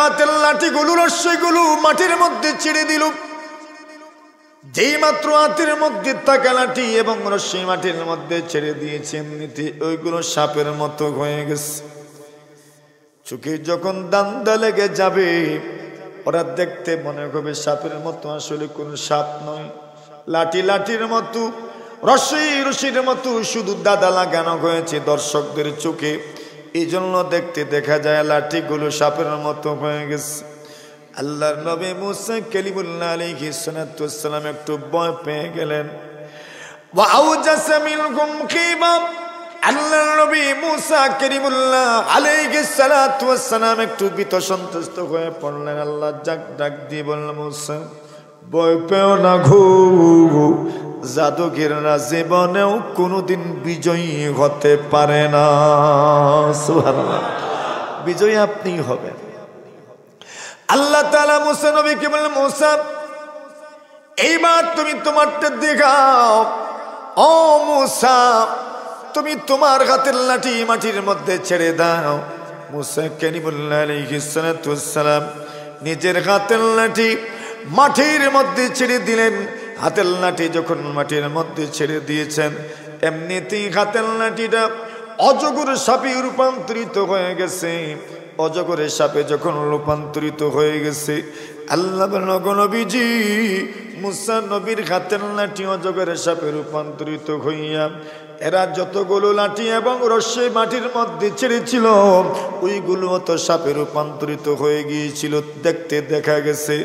হাতের লাঠিগুলো রশ্মিগুলো মাটির মধ্যে ছেড়ে দিল। যেই মাত্র হাতের মধ্যে থাকা লাঠি এবং রশ্মি মাটির মধ্যে ছেড়ে দিয়েছে, এমনিতে ওইগুলো সাপের মতো হয়ে গেছে। চোখে যখন দান্দা লেগে যাবে, ওরা দেখতে মনে করবে সাপের মতো, আসলে কোন সাপ নয়। লাঠি লাঠির মতো, রশ্মি রশির মতো শুধু দাদা লাগানো হয়েছে দর্শকদের চোখে। এই জন্য দেখতে দেখা যায় লাঠিগুলো সাপের মতো হয়ে গেছে। আল্লাহর নবী মুসা কালিমুল্লাহ আলাইহিস সালাতু ওয়াস সালাম একটু ভয় পেয়ে গেলেন। ওয়া আওজাসা মিনকুম খিবা, আল্লাহর নবী মুসা কালিমুল্লাহ আলাইহিস সালাতু ওয়াস সালাম একটু ভীত সন্ত্রস্ত হয়ে পড়লেন। আল্লাহ ডাক দিয়ে বললেন, মুসা ভয় পেও না গো, জাদুঘেররা জীবনেও কোনোদিন বিজয়ী হতে পারে না। সুবহানাল্লাহ, বিজয়ী আপনি হবেন। আল্লাহ তাআলা মুসা নবীকে বললেন, মুসা এইবার তুমি তোমারটা দেখাও। ও মুসা, তুমি তোমার হাতের লাঠি মাটির মধ্যে ছেড়ে দাও। মুসা কালিমুল্লাহ আলাইহিস সালাতু ওয়াস সালাম নিজের হাতের লাঠি মাটির মধ্যে ছেড়ে দিলেন। হাতের লাঠি যখন মাটির মধ্যে ছেড়ে দিয়েছেন, এমনিতেই হাতের লাঠিটা অজগর সাপে রূপান্তরিত হয়ে গেছে। অজগরের সাপে যখন রূপান্তরিত হয়ে গেছে, আল্লাহ নবীজি মুসা নবীর হাতের লাঠি অজগরের সাপে রূপান্তরিত হইয়া এরা যতগুলো লাঠি এবং রশ্মি মাটির মধ্যে ছেড়েছিল, ওইগুলো তো সাপে রূপান্তরিত হয়ে গিয়েছিল। দেখতে দেখা গেছে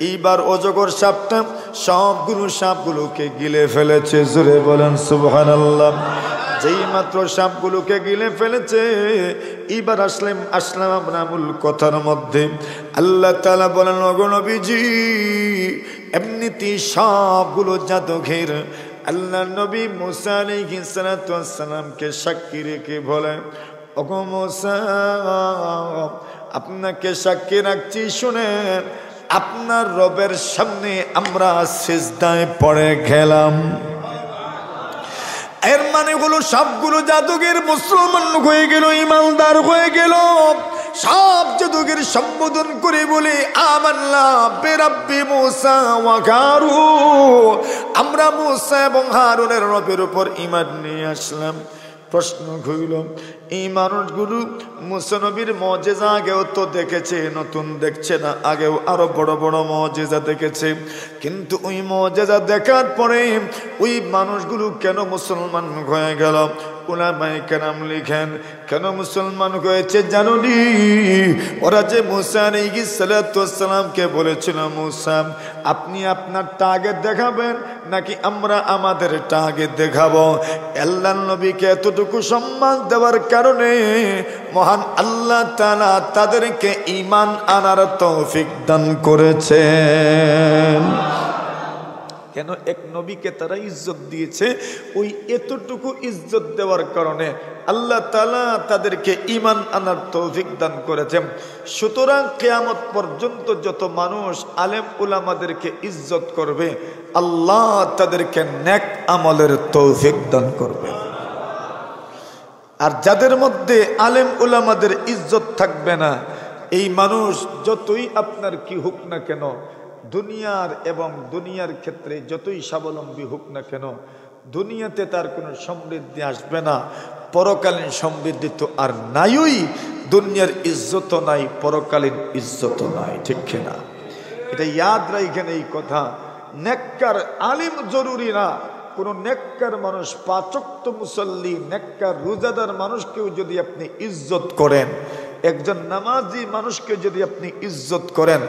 এইবার অজগর সাপটা সবগুলোকে গিলে ফেলেছে। জোরে বলেন সুবহানাল্লাহ। যেই মাত্র সাপগুলোকে গিলে ফেলেছে, এইবার আসলাম আমরা মূল কথার মধ্যে। আল্লাহ তাআলা বলেন, ওগো নবীজি, এমনিতেই সবগুলো জাদুঘের আল্লাহ নবী মুসা আলাইহিস সালাতু ওয়াস সালামকে সাক্ষী রেখে বলে, ওগো মুসা, আপনাকে সাক্ষী রাখছি, শুনেন, আপনার রবের সামনে আমরা সিজদায় পড়ে গেলাম। এর মানে হলো সবগুলো জাদুঘের মুসলমান হয়ে গেল, ইমানদার হয়ে গেল। সব জাদুঘের সম্বোধন করে বলে, আমান্না বিরাব্বি মুসা ওয়া হারুন, আমরা মুসা এবং হারুনের রবের উপর ঈমান নিয়ে আসলাম। প্রশ্ন হইল, এই মানুষগুলো মুসা নবীর মুজিজা আগেও তো দেখেছে, নতুন দেখছে না, আগেও আরো বড় বড় মুজিজা দেখেছে, কিন্তু ওই মুজিজা দেখার পরে ওই মানুষগুলো কেন মুসলমান হয়ে গেল? উলামায়ে কেরাম লিখেন, কেন মুসলমান হয়েছে জানুনি? ওরা যে মুসা আলাইহিস সালাতু ওয়াস সালামকে বলেছিল, মুসা আপনি আপনার টার্গেট দেখাবেন নাকি আমরা আমাদের টার্গেট দেখাবো? আল্লাহর নবীকে এতটুকু সম্মান দেওয়ার কারণে মহান আল্লাহ তাআলা তাদেরকে ঈমান আনার তৌফিক দান করেছেন। কেন? এক নবীকে তারা ইজ্জত দিয়েছে, ওই এতটুকু ইজ্জত দেওয়ার কারণে আল্লাহ তাআলা তাদেরকে ঈমান আনার তৌফিক দান করেছেন। সুতরাং কিয়ামত পর্যন্ত যত মানুষ আলেম উলামাদেরকে ইজ্জত করবে, আল্লাহ তাদেরকে নেক আমলের তৌফিক দান করবে। আর যাদের মধ্যে আলেম উলামাদের ইজ্জত থাকবে না, এই মানুষ যতই আপনার কি হোক না কেন, দুনিয়ার এবং দুনিয়ার ক্ষেত্রে যতই স্বাবলম্বী হোক না কেন, দুনিয়াতে তার কোনো সমৃদ্ধি আসবে না। পরকালীন সমৃদ্ধি তো আর নাইই, দুনিয়ার ইজ্জত নাই, পরকালীন ইজ্জত নাই, ঠিক কিনা? এটা ইয়াদ রাখেন এই কথা। নেককার আলিম জরুরি না, কোন নেককার মানুষ, পাঁচ ওয়াক্ত মুসল্লি, নেককার রোজাদার মানুষকেও যদি আপনি ইজ্জত করেন, একজন নামাজি মানুষকে যদি আপনি ইজ্জত করেন,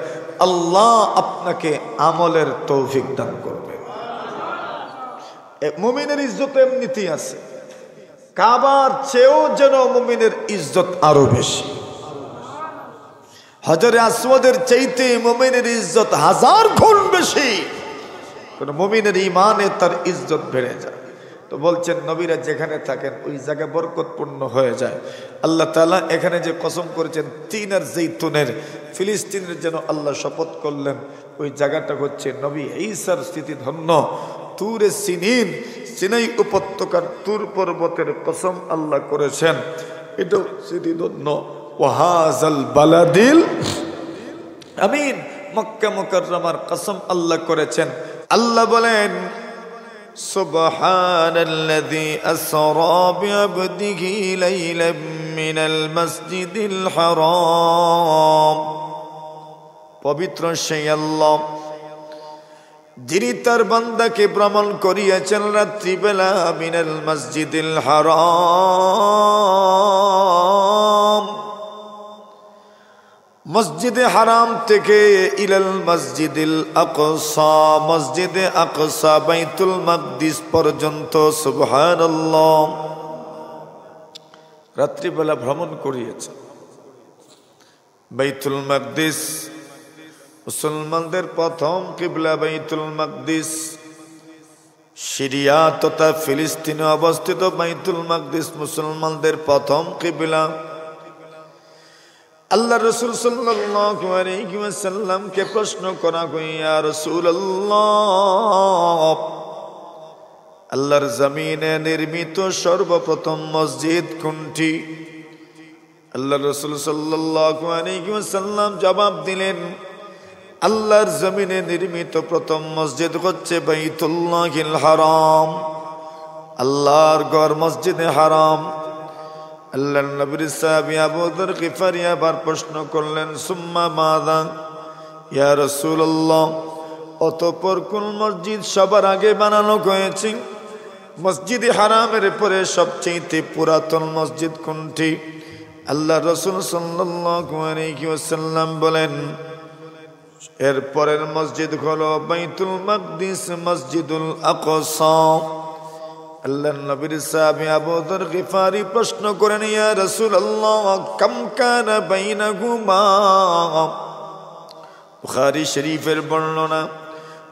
আল্লাহ আপনাকে আমলের তৌফিক দান করবে। মুমিনের ইজ্জত এমনিতেই আছে, কাবার চেয়েও যেন মুমিনের ইজ্জত আরো বেশি। হজরে আসওয়াদের চাইতে মুমিনের ইজ্জত 1000 গুণ বেশি। কোন মুমিনের ঈমানে তার ইজ্জত বেড়ে যায়। তো বলছেন নবীরা যেখানে থাকেন ওই জায়গা বরকতপূর্ণ হয়ে যায়। আল্লাহ তাআলা এখানে যে কসম করেছেন তিন আর জৈতুনের, ফিলিস্তিনের যেন আল্লাহ শপথ করলেন, ওই জায়গাটা হচ্ছে নবী ঈসার স্মৃতিধন্য তুরে সিনিন, সিনাই উপত্যকার তুর পর্বতের কসম আল্লাহ করেছেন, এটাও স্মৃতিধন্য। ওয়াহাজাল বালাদিল আমিন। মক্কা মুকাররমার কসম আল্লাহ করেছেন। আল্লাহ বলেন সুবহানাল্লাযী আসরা বিআবদিহি লাইলাম মিনাল মাসজিদিল হারাম। পবিত্র সেই আল্লাহ যিনি তার বান্দাকে ভ্রমণ করিয়েছেন রাত্রিবেলা মিনাল মসজিদিল হারাম, মসজিদে হারাম থেকে ইলাল মসজিদিল আকসা, মসজিদে আকসা বাইতুল মাকদিস পর্যন্ত। সুবহানাল্লাহ। রাত্রিবেলা ভ্রমণ করিয়েছে। বাইতুল মাকদিস মুসলমানদের প্রথম কিবলা বাইতুল মাকদিস। সিরিয়া তথা ফিলিস্তিনে অবস্থিত বাইতুল মাকদিস মুসলমানদের প্রথম কিবলা। আল্লাহ রাসূল সাল্লাল্লাহু আলাইহি ওয়াসাল্লামকে প্রশ্ন করা হয়, ইয়া রাসূলুল্লাহ, আল্লাহর জমিনে নির্মিত সর্বপ্রথম মসজিদ কোনটি? আল্লাহ রাসূল সাল্লাল্লাহু আলাইহি ওয়াসাল্লাম জবাব দিলেন, আল্লাহর জমিনে নির্মিত প্রথম মসজিদ হচ্ছে বাইতুল্লাহিল হারাম, আল্লাহর ঘর মসজিদে হারাম। আল্লাহর নবীর সাহাবী আবু যর গিফারী আবার প্রশ্ন করলেন, সুম্মা মাযা ইয়া রাসূলুল্লাহ, অতঃপর কোন মসজিদ সবার আগে বানানো হয়েছে? মসজিদে হারামের পরে সবচেয়ে পুরাতন মসজিদ কোনটি? আল্লাহর রাসূল সাল্লাল্লাহু আলাইহি ওয়াসাল্লাম বলেন, এর পরের মসজিদ হলো বাইতুল মাকদিস, মসজিদুল আকসা। আল্লাহর নবীর সাহাবী আবু যর গিফারী প্রশ্ন করেন, ইয়া রাসূলুল্লাহ, কাম কানা বাইনাহুমা? বুখারী শরীফের বর্ণনা।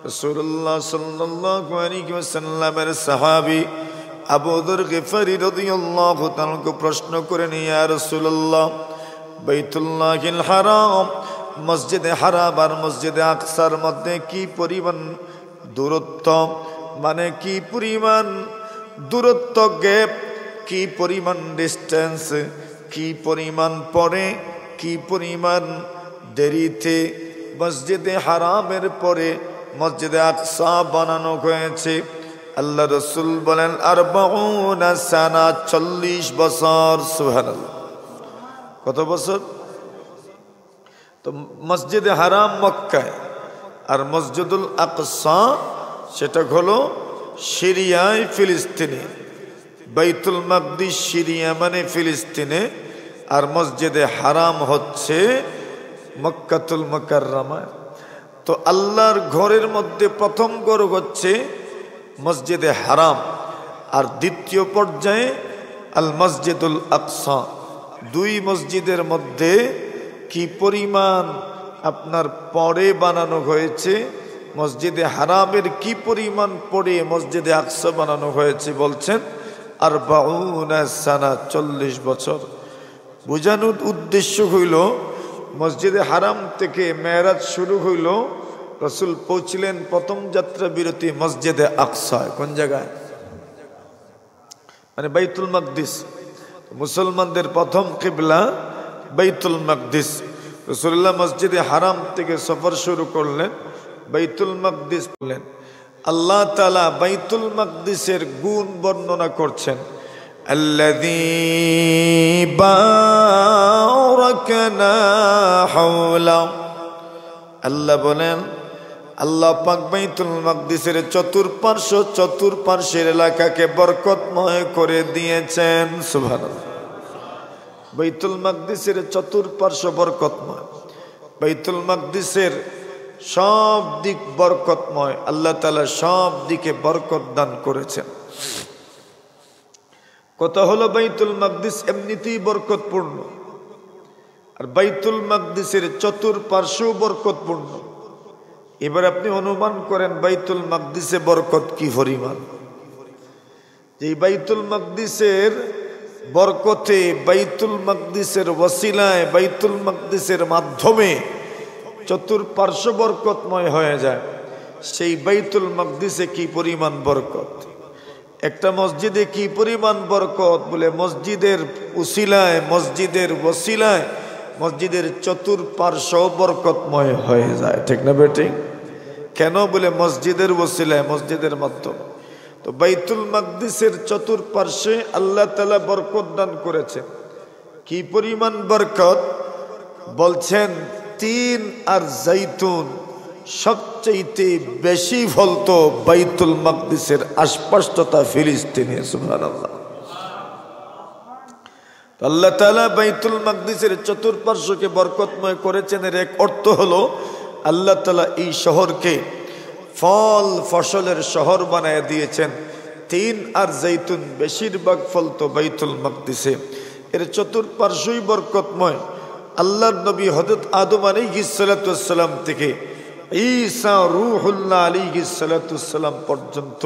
রাসূলুল্লাহ সাল্লাল্লাহু আলাইহি ওয়াসাল্লামের সাহাবী আবু যর গিফারী রাদিয়াল্লাহু তাআলা প্রশ্ন করেন, ইয়া রাসূলুল্লাহ, বাইতুল্লাহিল হারাম, মসজিদে হারাম আর মসজিদে আকসার মধ্যে কি পরিমাণ দূরত্ব, মানে কি পরিমাণ দূরত্ব, গ্যাপ, কি পরিমাণ ডিস্টেন্স, কি পরিমাণ পরে, কি পরিমাণ দেরিতে মসজিদে হারামের পরে মসজিদে আকসা বানানো হয়েছে? আল্লাহ রাসূল বলেন, 40 সানা, 40 বছর। সুবহানাল্লাহ। কত বছর? তো মসজিদে হারাম মক্কায় আর মসজিদুল আকসা সেটা হলো সিরিয়ায়, ফিলিস্তিনে। বাইতুল মাকদিস সিরিয়া মানে ফিলিস্তিনে, আর মসজিদে হারাম হচ্ছে মক্কাতুল মুকাররমা। তো আল্লাহর ঘরের মধ্যে প্রথম ঘর হচ্ছে মসজিদে হারাম, আর দ্বিতীয় পর্যায়ে আল মসজিদুল আকসা। দুই মসজিদের মধ্যে কি পরিমাণ আপনার পরে বানানো হয়েছে, মসজিদে হারামের কি পরিমাণ পরে মসজিদে আকসা বানানো হয়েছে বলছেন 40 সানা, 40 বছর। বোঝানোর উদ্দেশ্য হইল মসজিদে হারাম থেকে মেরাজ শুরু হইল, রাসূল পৌঁছলেন প্রথম যাত্রা বিরতি মসজিদে আকসা। কোন জায়গায়? মানে বাইতুল মাকদিস। মুসলমানদের প্রথম কিবলা বাইতুল মাকদিস। রাসূলুল্লাহ মসজিদে হারাম থেকে সফর শুরু করলেন, বাইতুল মাকদিস বললেন। আল্লাহ তাআলা বাইতুল মাকদিসের গুণ বর্ণনা করছেন, আল্লাযী বারাকনা হাওলা। আল্লাহ বলেন, আল্লাহ পাক বাইতুল মাকদিসের চতুর্পার্শ্বের এলাকাকে বরকতময় করে দিয়েছেন। সুবহানাল্লাহ। বাইতুল মাকদিসের চতুর্পার্শ্ব বরকতময়, বাইতুল মাকদিসের সব দিক বরকতময়। আল্লাহ তাআলা সব দিকে বরকত দান করেছেন। কথা হলো বাইতুল মাকদিস এমনিতেই বরকতপূর্ণ, আর বাইতুল মাকদিসের চতুর্পার্শ্ব বরকতপূর্ণ। এবার আপনি অনুমান করেন বাইতুল মাকদিসে বরকত কি পরিমাণ। এই বাইতুল মাকদিসের বরকতে, বাইতুল মাকদিসের ওসিলায়, বাইতুল মাকদিসের মাধ্যমে চতুর্পার্শ্ব বরকতময় হয়ে যায়। সেই বাইতুল মাকদিসে কি পরিমাণ বরকত, একটা মসজিদে কি পরিমাণ বরকত, বলে মসজিদের উসিলায়, মসজিদের ওসিলায় মসজিদের চতুর্পার্শ্ব বরকতময় হয়ে যায়, ঠিক না বেটি? কেন বলে মসজিদের ওসিলায়, মসজিদের মাধ্যমে। তো বাইতুল মাকদিসের চতুর্পার্শ্বে আল্লাহ তাআলা বরকত দান করেছেন। কি পরিমাণ বরকত বলছেন, তিন আর জাইতুন সবচেয়ে বেশি ফলতো বাইতুল মাকদিসের আশপাশ তথা ফিলিস্তিনে। সুবহানাল্লাহ। আল্লাহ তাআলা বাইতুল মাকদিসের চতুর্পার্শ্বকে বরকতময় করেছেন। এর এক অর্থ হলো আল্লাহ তাআলা এই শহরকে ফল ফসলের শহর বানায় দিয়েছেন। তিন আর জাইতুন বেশিরভাগ ফল তো বাইতুল মাকদিসে। এর চতুর্পার্শ্বই বরকতময়। আল্লাহর নবী হযরত আদম আলাইহিস সালাতু ওয়াস সালাম থেকে ঈসা রূহুল্লাহ আলাইহিস সালাতু ওয়াস সালাম পর্যন্ত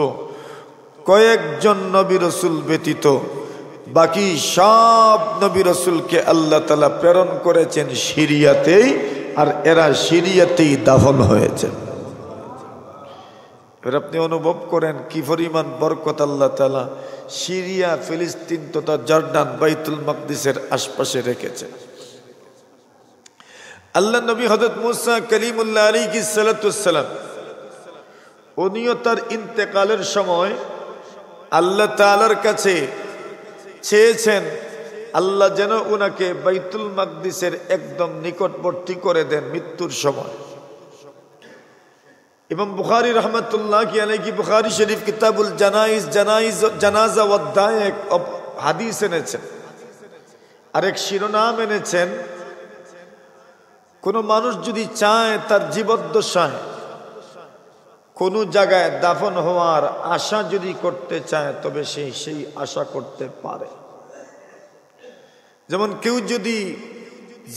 কয়েকজন নবী রাসূল ব্যতীত বাকি সব নবী রাসূলকে আল্লাহ তাআলা প্রেরণ করেছেন সিরিয়াতেই, আর এরা সিরিয়াতেই দাফন হয়েছে। এবার আপনি অনুভব করেন কি পরিমাণ বরকত আল্লাহ তাআলা সিরিয়া, ফিলিস্তিন তথা জর্ডান, বাইতুল মাকদিসের আশপাশে রেখেছে। আল্লাহ নবী হযরত মুসা কালিমুল্লাহ আলাইহিস সালাতু ওয়াস সালাম, উনিও তার ইন্তেকালের সময় আল্লাহ তাআলার কাছে চেয়েছেন আল্লাহ যেন উনাকে বাইতুল মাকদিসের একদম নিকটবর্তী করে দেন মৃত্যুর সময়। ইমাম বুখারী রাহমাতুল্লাহি আলাইহি বুখারী শরীফ কিতাবুল জানাজা ওয়া দায় এক হাদিস এনেছেন, আরেক শিরোনাম এনেছেন, কোন মানুষ যদি চায় তার জীবদ্দশায় কোন জায়গায় দাফন হওয়ার আশা যদি করতে চায় তবে সেই আশা করতে পারে। যেমন কেউ যদি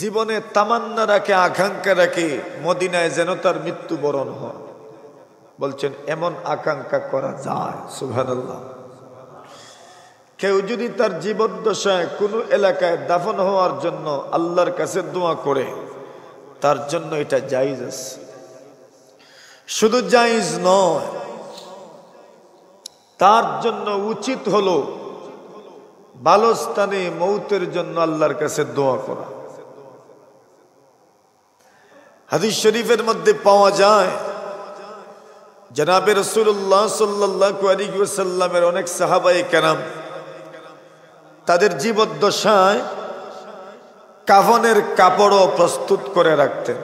জীবনে তামান্না রাখে, আকাঙ্ক্ষা রাখে মদিনায় যেন তার মৃত্যুবরণ হয়, বলছেন এমন আকাঙ্ক্ষা করা যায়। সুবহানাল্লাহ। কেউ যদি তার জীবদ্দশায় কোনো এলাকায় দাফন হওয়ার জন্য আল্লাহর কাছে দোয়া করে, তার জন্য এটা জায়েজ আছে। শুধু জায়েজ নয়, তার জন্য উচিত হলো ভালো স্থানে মৌতের জন্য আল্লাহর কাছে দোয়া করা। হাদিস শরীফের মধ্যে পাওয়া যায় জনাবে রাসূলুল্লাহ সাল্লাল্লাহু আলাইহি ওয়াসাল্লামের অনেক সাহাবায়ে কেরাম তাদের জীবদ্দশায় কাফনের কাপড়ও প্রস্তুত করে রাখতেন।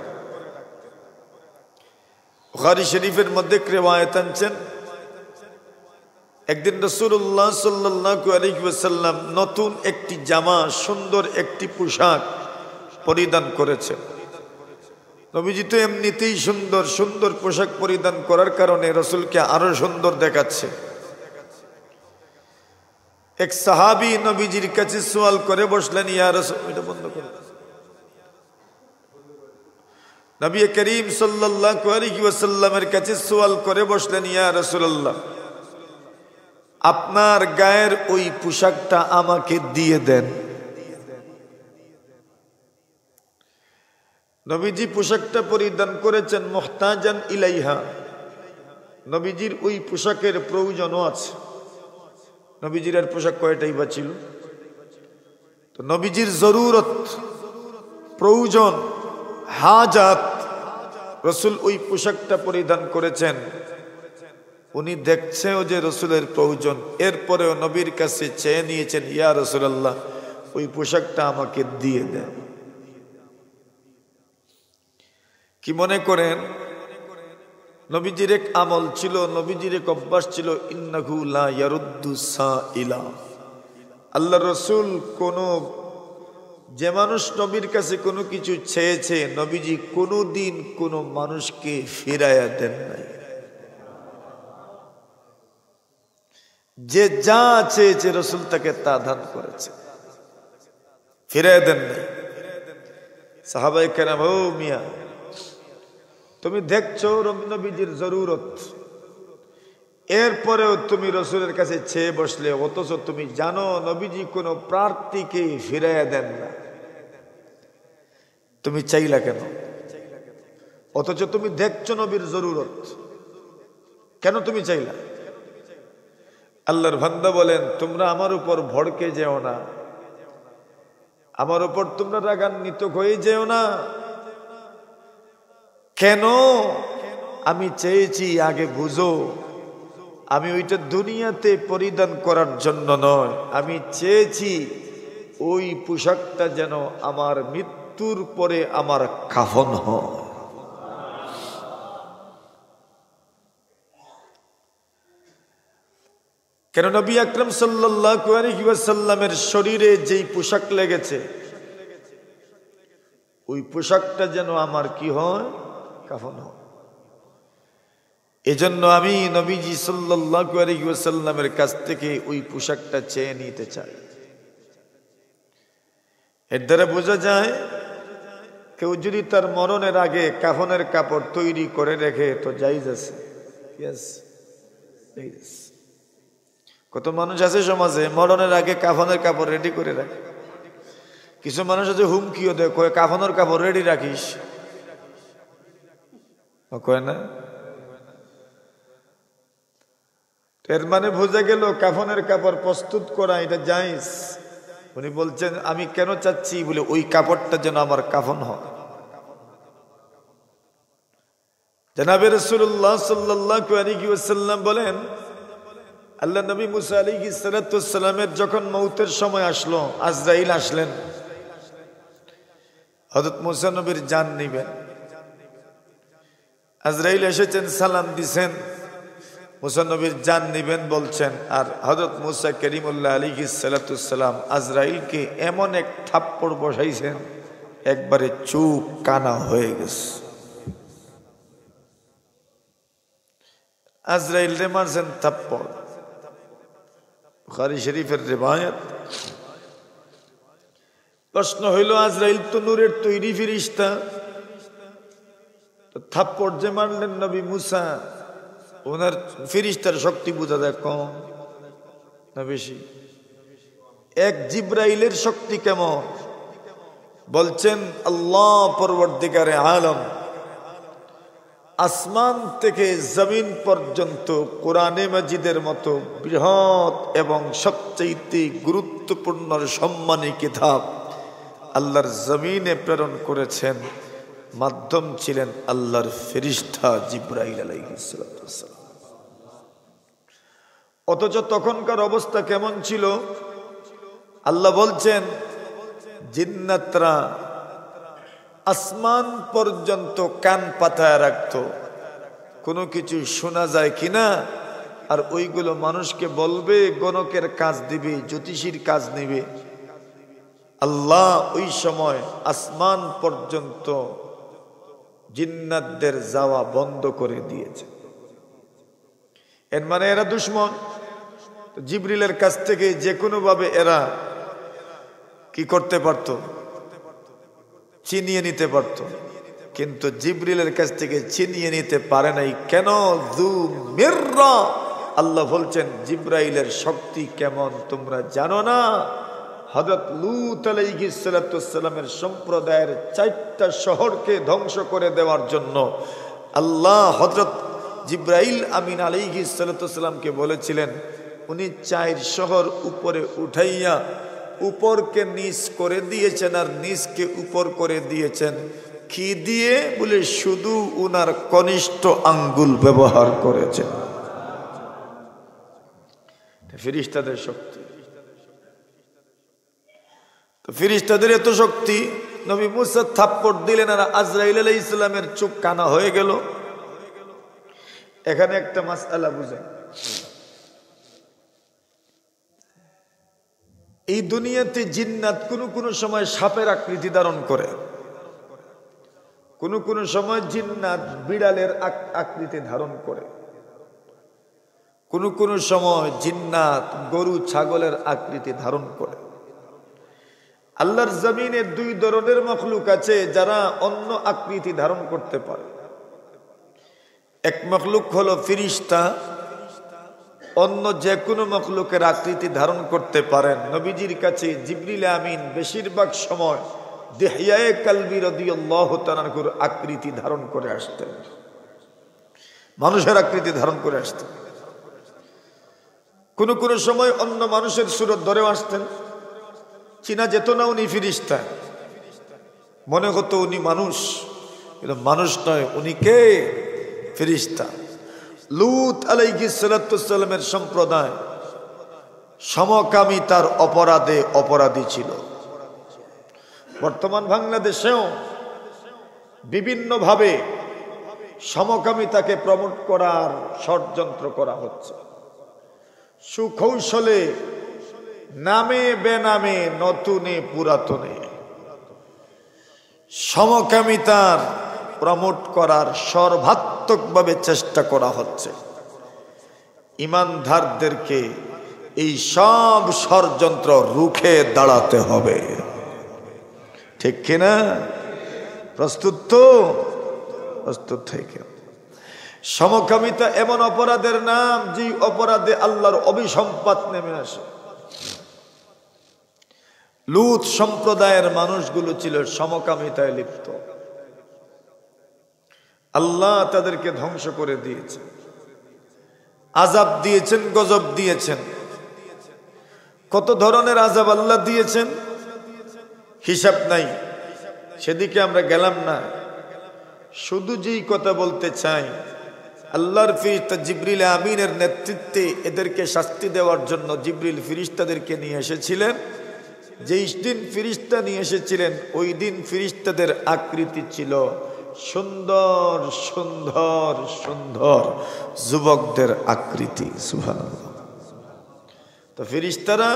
বুখারী শরীফের মধ্যে রিওয়ায়াত আনছেন, একদিন রাসূলুল্লাহ সাল্লাল্লাহু আলাইহি ওয়াসাল্লাম নতুন একটি জামা, সুন্দর একটি পোশাক পরিধান করেছেন। নবীজি তো এমনিতেই সুন্দর, সুন্দর পোশাক পরিধান করার কারণে রাসূলকে আরো সুন্দর দেখাচ্ছে। এক সাহাবী নবীজির কাছে সওয়াল করে বসলেন, ইয়া রাসূল, এটা বন্ধ করুন। নবী করিম সাল্লাল্লাহু আলাইহি ওয়াসাল্লামের কাছে সওয়াল করে বসলেন, ইয়া রাসূলুল্লাহ, আপনার গায়ের ওই পোশাকটা আমাকে দিয়ে দেন। নবীজি পোশাকটা পরিধান করেছেন মুহতাজান ইলাইহা, নবীজির ওই পোশাকের প্রয়োজনও আছে। নবীজির আর পোশাক কয়টাই বা ছিল? তো নবীজির জরুরত, প্রয়োজন, হাজাত, রসুল ওই পোশাকটা পরিধান করেছেন। উনি দেখছেও যে রসুলের প্রয়োজন, এরপরেও নবীর কাছে চেয়ে নিয়েছেন, ইয়া রাসূলুল্লাহ, ওই পোশাকটা আমাকে দিয়ে দেন। কি মনে করেন? নবীজির এক আমল ছিল, নবীজির এক অভ্যাস ছিল, ইন্নাহু লা ইয়ারুদ্দু সাইলা। আল্লাহ রসুল যে মানুষ নবীর কাছে কোনো কিছু চেয়েছে, নবীজি কোনোদিন কোনো মানুষকে ফিরাইয়া দেন নাই। যে যা চেয়েছে রসুল তাকে তা দান করেছে, ফিরাইয়া দেন নাই। সাহাবায়ে কেরাম, ও মিয়া, তুমি দেখছো নবীজির জরুরত, এরপরেও তুমি রসুলের কাছে চেয়ে বসলে, অথচ তুমি জানো নবীজি কোনো প্রার্থীকে ফিরাইয়া দেন না, তুমি চাইলা কেন? অথচ তুমি দেখছো নবীর জরুরত, কেন তুমি চাইলা? আল্লাহর বান্দা বলেন, তোমরা আমার উপর ভড়কে যেও না। আমার উপর তোমরা রাগান্বিত হয়ে যেও না। কেন আমি চেয়েছি আগে বুঝো, আমি ওইটা দুনিয়াতে পরিধান করার জন্য নয়, আমি চেয়েছি ওই পোশাকটা যেন আমার মৃত্যুর পরে আমার কাফন হয়। কেন নবী আকরাম সাল্লাল্লাহু আলাইহি ওয়াসাল্লামের শরীরে যেই পোশাক লেগেছে ওই পোশাকটা যেন আমার কি হয়, কাফন হয়। এজন্য আমি নবীজি সাল্লাল্লাহু আলাইহি ওয়াসাল্লামের কাছ থেকে ওই পোশাকটা চেয়ে নিতে চাই। এর দ্বারা বোঝা যায় কেউ যদি তার মরণের আগে কাফনের কাপড় তৈরি করে রেখে তো জায়েজ আছে। কত মানুষ আছে সমাজে মরণের আগে কাফনের কাপড় রেডি করে রাখে। কিছু মানুষ আছে হুমকিও দেয়, কয় কাফনের কাপড় রেডি রাখিস, কয় না। এর মানে বোঝা গেল কাফনের কাপড় প্রস্তুত করা এটা জায়েজ। উনি বলছেন আমি কেন চাচ্ছি বলে ওই কাপড়টা যেন আমার কাফন হয়। জনাবে রাসূলুল্লাহ সাল্লাল্লাহু আলাইহি ওয়াসাল্লাম বলেন, আল্লাহ নবী মুসা আলাইহিস সালাতু ওয়াস সালামের যখন মউতের সময় আসলো, আজরাইল আসলেন, হযরত মুসা নবীর জান নিবেন। আজরাইল এসেছেন, সালাম দিছেন, মুসা নবীর জান নিবেন বলছেন। আর হযরত মুসা কারীমুল্লাহ আলাইহিস সালাতু ওয়াস সালাম আজরাইলকে এমন এক থাপ্পড় বসাইছেন একবারে চোখ কানা হয়ে গেছে। আজরাইল রে মারছেন থাপ্পড়। বুখারী শরীফের রিওয়ায়াত। প্রশ্ন হইল আজরাইল তো নূরের তৈরি ফেরেশতা, তো থাপ্পড় যে মারলেন নবী মুসা, ওনার ফেরেশতার শক্তি বোঝা যায় কম না বেশি? এক জিবরাইলের শক্তি কেমন? বলছেন আল্লাহ পরবর্তীকারে আলম আসমান থেকে জমিন পর্যন্ত কোরআনে মাজিদের মতো বৃহৎ এবং সবচেয়ে গুরুত্বপূর্ণ সম্মানী কিতাব আল্লাহর জমিনে প্রেরণ করেছেন। মাধ্যম ছিলেন আল্লাহর ফেরেশতা জিবরাইল আলাইহিস সালাম। অথচ তখনকার অবস্থা কেমন ছিল? আল্লাহ বলছেন জিন্নাতরা আসমান পর্যন্ত কান পাতায় রাখতো, কোনো কিছু শোনা যায় কিনা, আর ওইগুলো মানুষকে বলবে, গণকের কাজ দিবে, জ্যোতিষীর কাজ নিবে। আল্লাহ ওই সময় আসমান পর্যন্ত জিন্নাতদের যাওয়া বন্ধ করে দিয়েছে। এর মানে এরা দুশমন। জিবরিলের কাছ থেকে যে কোনো ভাবে এরা কি করতে পারত, ছিনিয়ে নিতে পারত, কিন্তু জিবরিলের কাছ থেকে ছিনিয়ে নিতে পারে নাই। কেন? যু মিররা। আল্লাহ বলছেন জিবরাইলের শক্তি কেমন তোমরা জানো না? হযরত লূত আলাইহিস সালাতু ওয়াস সালামের সম্প্রদায়ের 4টা শহরকে ধ্বংস করে দেওয়ার জন্য আল্লাহ হযরত জিবরাইল আমিন আলাইহিস সালাতু ওয়াস সালামকে বলেছিলেন, উনি 4 শহর উপরে উঠাইয়া উপরকে নিচ করে দিয়েছেন আর নিচকে উপর করে দিয়েছেন। কি দিয়ে? বলে শুধু উনার কনিষ্ঠ আঙ্গুল ব্যবহার করেছেন। ফেরেশতাদের শক্তি। তো ফেরেশতাদের এত শক্তি, নবী মুসা থাপ্পড় দিলেন আর আজরাইল আলাইহিস সালামের চোখ কানা হয়ে গেল। এখানে একটা মাসআলা বুঝেন, এই দুনিয়াতে জিন্নাত কোন সময় সাপের আকৃতি ধারণ করে, কোন সময় জিন্নাত বিড়ালের আকৃতি ধারণ করে, কোন সময় জিন্নাত গরু ছাগলের আকৃতি ধারণ করে। আল্লাহর জমিনে 2 ধরনের মখলুক আছে যারা অন্য আকৃতি ধারণ করতে পারে। এক মখলুক হলো ফেরেশতা, অন্য যে কোনো মখলুকের আকৃতি ধারণ করতে পারেন। নবীজির কাছে জিবরিল আমিন বেশিরভাগ সময় দিহইয়ায়ে কালবি রাদিয়াল্লাহু তাআলার আকৃতি ধারণ করে আসতেন, মানুষের আকৃতি ধারণ করে আসতেন। কোন সময় অন্য মানুষের সুরত ধরেও আসতেন। চিনা যেত না উনি ফেরেশতা, মনে হতো উনি মানুষ, কিন্তু মানুষ নয়, উনি কে? ফেরেশতা। লূত আলাইহিস সালাতু সালামের সম্প্রদায় সমকামিতার অপরাধে অপরাধী ছিল। বর্তমান বাংলাদেশেও বিভিন্নভাবে সমকামিতাকে প্রমোট করার ষড়যন্ত্র করা হচ্ছে। সুকৌশলে, নামে বেনামে, নতুনে পুরাতনে সমকামিতার প্রমোট করার সর্বাত্মকভাবে চেষ্টা করা হচ্ছে। ইমানদারদেরকে এই সব ষড়যন্ত্র রুখে দাঁড়াতে হবে, ঠিক কিনা? প্রস্তুত তো? প্রস্তুত থেকে। সমকামিতা এমন অপরাধের নাম যে অপরাধে আল্লাহর অভিসম্পাত নেমে আসে। লূত সম্প্রদায়ের মানুষগুলো ছিল সমকামিতায় লিপ্ত। আল্লাহ তাদেরকে ধ্বংস করে দিয়েছেন, আযাব দিয়েছেন, গজব দিয়েছেন। কত ধরনের আযাব আল্লাহ দিয়েছেন হিসাব নাই, সেদিকে আমরা গেলাম না। শুধু যেই কথা বলতে চাই, আল্লাহর ফেরেশতা জিবরিল আমিনের নেতৃত্বে এদেরকে শাস্তি দেওয়ার জন্য জিবরিল ফেরেশতাদেরকে নিয়ে এসেছিলেন। যেই দিন ফেরেশতা নিয়ে এসেছিলেন, ওই দিন ফেরেশতাদের আকৃতি ছিল সুন্দর সুন্দর সুন্দর যুবকদের আকৃতি। সুবহানাল্লাহ। তো ফেরেশতারা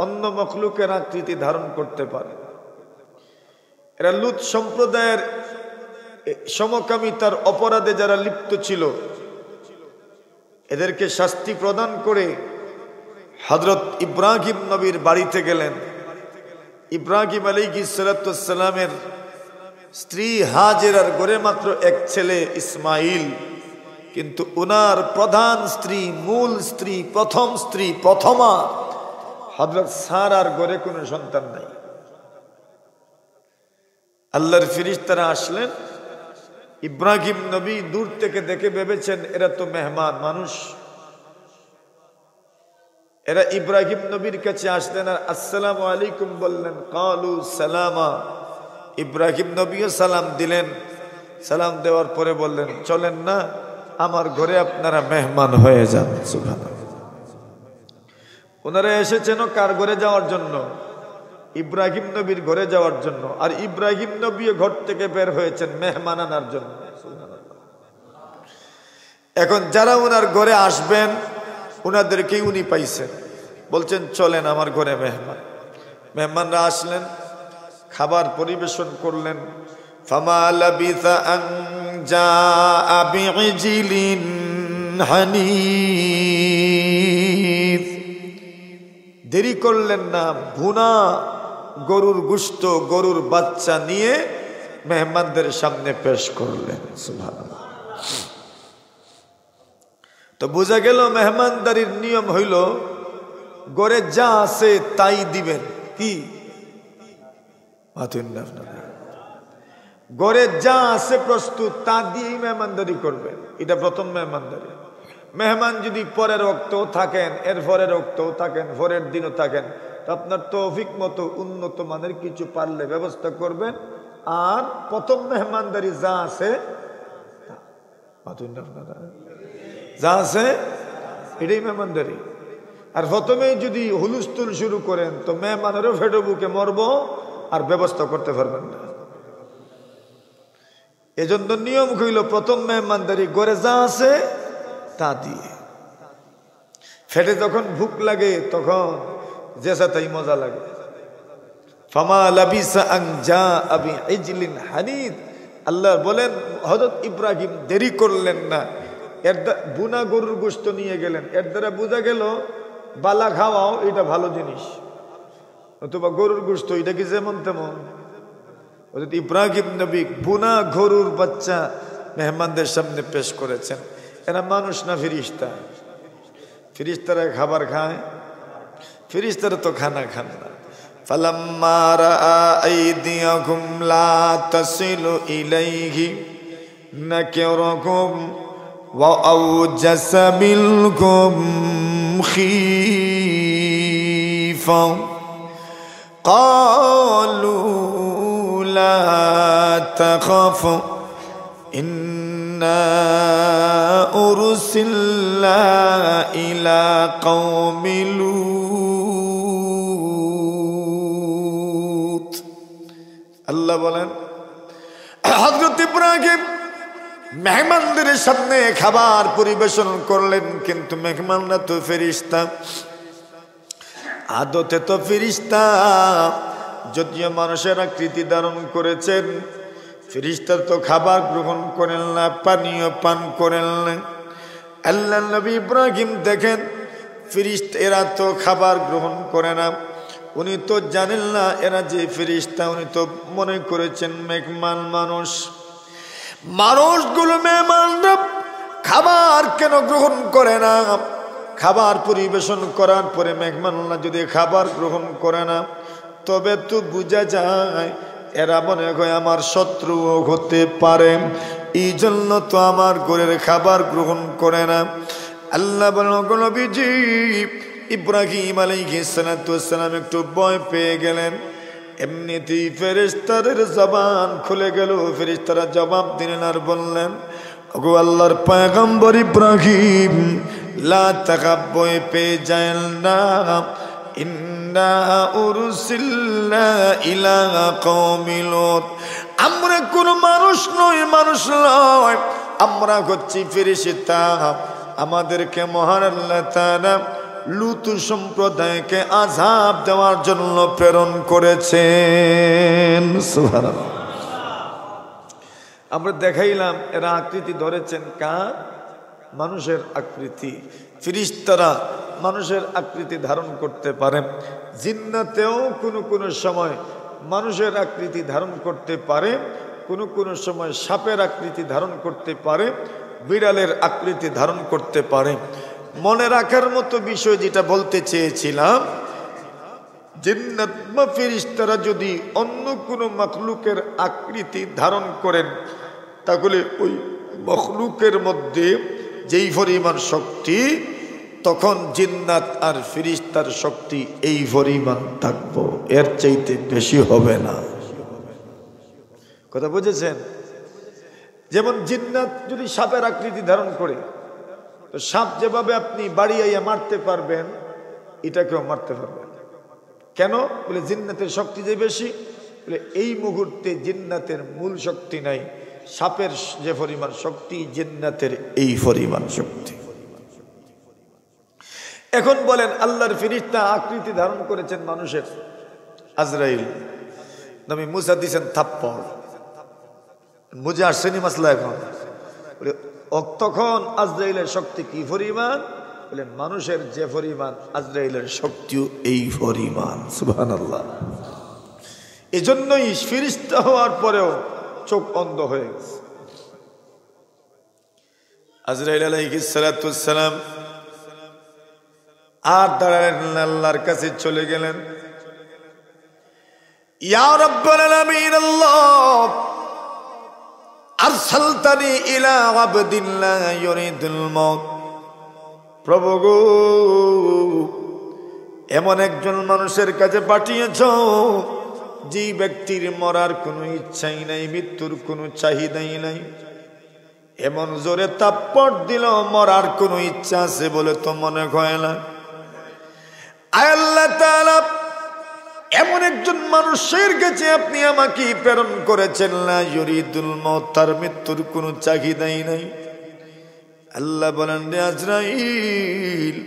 অন্য মখলুকের আকৃতি ধারণ করতে পারে। এরা লূত সম্প্রদায়ের সমকামিতার অপরাধে যারা লিপ্ত ছিল, এদেরকে শাস্তি প্রদান করে হযরত ইব্রাহিম নবীর বাড়িতে গেলেন। ইব্রাহিম আলাইহিস সালাতু ওয়াস সালামের স্ত্রী হাজেরার ঘরে মাত্র এক ছেলে ইসমাইল, কিন্তু উনার প্রধান স্ত্রী, মূল স্ত্রী, প্রথম স্ত্রী, প্রথমা হযরত সারার ঘরে কোনো সন্তান নাই। আল্লাহর ফেরেশতারা আসলেন। ইব্রাহিম নবী দূর থেকে দেখে ভেবেছেন এরা তো মেহমান মানুষ। এরা ইব্রাহিম নবীর কাছে আসলেন আর আসসালামু আলাইকুম বললেন। কালু সালামা। ইব্রাহিম নবীও সালাম দিলেন। সালাম দেওয়ার পরে বললেন, চলেন না, আমার ঘরে আপনারা মেহমান হয়ে যান। সুবহানাল্লাহ। ওনারা এসেছেন কার ঘরে যাওয়ার জন্য? ইব্রাহিম নবীর ঘরে যাওয়ার জন্য। আর ইব্রাহিম নবী ঘর থেকে বের হয়েছেন মেহমান আনার জন্য। এখন যারা ওনার ঘরে আসবেন ওনাদেরকেই উনি পাইছেন, বলছেন চলেন আমার ঘরে মেহমান। মেহমানরা আসলেন, খাবার পরিবেশন করলেন। ফামা লাবিসা আন জাআ বিইজলিন হানিফ। দেরি করলেন না, ভুনা গরুর গোশত, গরুর বাচ্চা নিয়ে মেহমানদের সামনে পেশ করলেন। সুবহানাল্লাহ। তো বোঝা গেল মেহমানদারির নিয়ম হইল ঘরে যা আছে তাই দিবেন। কি ঘরে যা আছে প্রস্তুত তা দিয়েই মেহমানদারি করবেন, এটা প্রথম মেহমানদারি। মেহমান যদি পরের ওয়াক্তেও থাকেন, এর পরের ওয়াক্তেও থাকেন, পরের দিনও থাকেন, তো আপনার তৌফিক মতো উন্নত মানের কিছু পারলে ব্যবস্থা করবেন। আর প্রথম মেহমানদারি যা আছে যা আছে এটাই মেহমানদারি। আর প্রথমেই যদি হুলুস্থুল শুরু করেন তো মেহমানেরও ফেটো বুকে মরব আর ব্যবস্থা করতে পারবেন না। এজন্য নিয়ম হইল প্রথম মেহমানদারি ঘরে যা আছে তা দিয়ে। ফেটে যখন ভুক লাগে তখন যেসা তাই মজা লাগে। ফামা লাবিসা আন জাআ বিইজলিন হানিদ। আল্লাহ বলেন হযরত ইব্রাহিম দেরি করলেন না, এর বুনা গরুর গোশত নিয়ে গেলেন। এর দ্বারা বোঝা গেল বালা খাওয়াও এটা ভালো জিনিস, অথবা গরুর গোশত এটা কি যেমন তেমন। হযরত ইব্রাহিম নবী বুনা গরুর বাচ্চা মেহমানদের সামনে পেশ করেছেন। এরা মানুষ না ফেরেশতা? ফেরেশতারা খাবার খায়, ফেরেশতারা তো খানা খান না। ফালাম্মা রাআ আইদিয়াহুম লা তাসিলু ইলাইহি নাকিরাহুম ওয়া আওজাসা মিনহুম খীফা ক্বালু লা তাখাফ ইন্না উরসিলনা ইলা কওমি লূত। আল্লাহ বলেন হযরত ইব্রাহিম মেহমানদের সামনে খাবার পরিবেশন করলেন, কিন্তু মেহমানরা তো ফেরেশতা, আদতে তো ফেরেশতা, যদিও মানুষের আকৃতি ধারণ করেছেন, ফেরেশতা তো খাবার গ্রহণ করেন না, পানীয় পান করেন না। আল্লাহ নবী ইব্রাহিম দেখেন ফেরেশতা এরা তো খাবার গ্রহণ করে না, উনি তো জানেন না এরা যে ফেরেশতা, উনি তো মনে করেছেন মেহমান মানুষ। মানুষগুলো মেহমানরা খাবার কেন গ্রহণ করে না? খাবার পরিবেশন করার পরে মেহমানরা যদি খাবার গ্রহণ করে না, তবে তো বোঝা যায় এরা মনে হয় আমার শত্রু হতে পারে, এই জন্য তো আমার ঘরের খাবার গ্রহণ করে না। আল্লাহ বলেন নবীজি ইব্রাহিম আলাইহিস সালাম একটু ভয় পেয়ে গেলেন। এমনিতেই ফেরেশতাদের জবান খুলে গেল, ফেরেশতারা জবাব দিলেন আর বললেন, ওগো আল্লাহর পয়গম্বর ইব্রাহিম, লা তাখাফ, ভয় পেয়ে যায়েন না, ইন্না উরসিলনা ইলা কওমি লূত, আমরা কোন মানুষ নয়, মানুষ নয়, আমরা হচ্ছি ফেরেশতা, আমাদেরকে মহান আল্লাহ তাআলা লূত সম্প্রদায়কে আযাব দেওয়ার জন্য প্রেরণ করেছেন। সুবহানাল্লাহ। আমরা দেখাইলাম এরা আকৃতি ধরেছেন কার? মানুষের আকৃতি। ফেরেশতারা মানুষের আকৃতি ধারণ করতে পারে, জিন্নাতেও কোনো কোনো সময় মানুষের আকৃতি ধারণ করতে পারে, কোনো কোনো সময় সাপের আকৃতি ধারণ করতে পারে, বিড়ালের আকৃতি ধারণ করতে পারে। মনে রাখার মতো বিষয় যেটা বলতে চেয়েছিলাম, জিন্নাত বা ফেরেশতারা যদি অন্য কোনো মখলুকের আকৃতি ধারণ করেন, তাহলে ওই মখলুকের মধ্যে যেই পরিমাণ শক্তি, তখন জিন্নাত আর ফেরেশতার শক্তি এই পরিমাণ থাকবো, এর চাইতে বেশি হবে না। কথা বুঝেছেন? যেমন জিন্নাত যদি সাপের আকৃতি ধারণ করে, তো সাপ যেভাবে আপনি বাড়িয়ে মারতে পারবেন, এটাকেও মারতে পারবেন। কেন? বলে জিন্নাতের শক্তি যে বেশি। বলে এই মুহূর্তে জিন্নাতের মূল শক্তি নাই, সাপের যে পরিমাণ শক্তি, জিন্নাতের এই পরিমাণ শক্তি। এখন বলেন আল্লাহর ফেরেশতা আকৃতি ধারণ করেছেন মানুষের, আজরাইল। নবী মুসা দিয়েছেন থাপ্পড়, বুঝে আসছেনি মাসলা? এখন বলে তখন আজরাইলের শক্তি কি পরিমাণ? বলে মানুষের যে পরিমাণ, আজরাইলের শক্তিও এই পরিমাণ। সুবহানাল্লাহ। এজন্যই ফেরেশতা হওয়ার পরেও চোখ অন্ধ হয়ে গেছে। আজরাইল আলাইহিস সালাতু ওয়াস সালাম আর দাঁড়ালেন, আল্লাহর কাছে চলে গেলেন। ইয়া রাব্বাল আলামিন, আল্লাহ আরসালতানি ইলা আবদিন লা ইউরিদুল মাউত। প্রভু গো, এমন একজন মানুষের কাছে পাঠিয়েছো যে ব্যক্তির মরার কোনো ইচ্ছাই নাই, মৃত্যুর কোনো চাহিদাই নাই। এমন জোরে থাপ্পড় দিল, মরার কোনো ইচ্ছা আছে বলে তো মনে হয় না। আয় আল্লাহ তাআলা, এমন একজন মানুষের কাছে আপনি আমাকে প্রেরণ করেছেন, লা ইউরিদুল মাউত, তার মৃত্যুর কোনো চাহিদাই নাই। আল্লাহ বলেন, রে আজরাইল,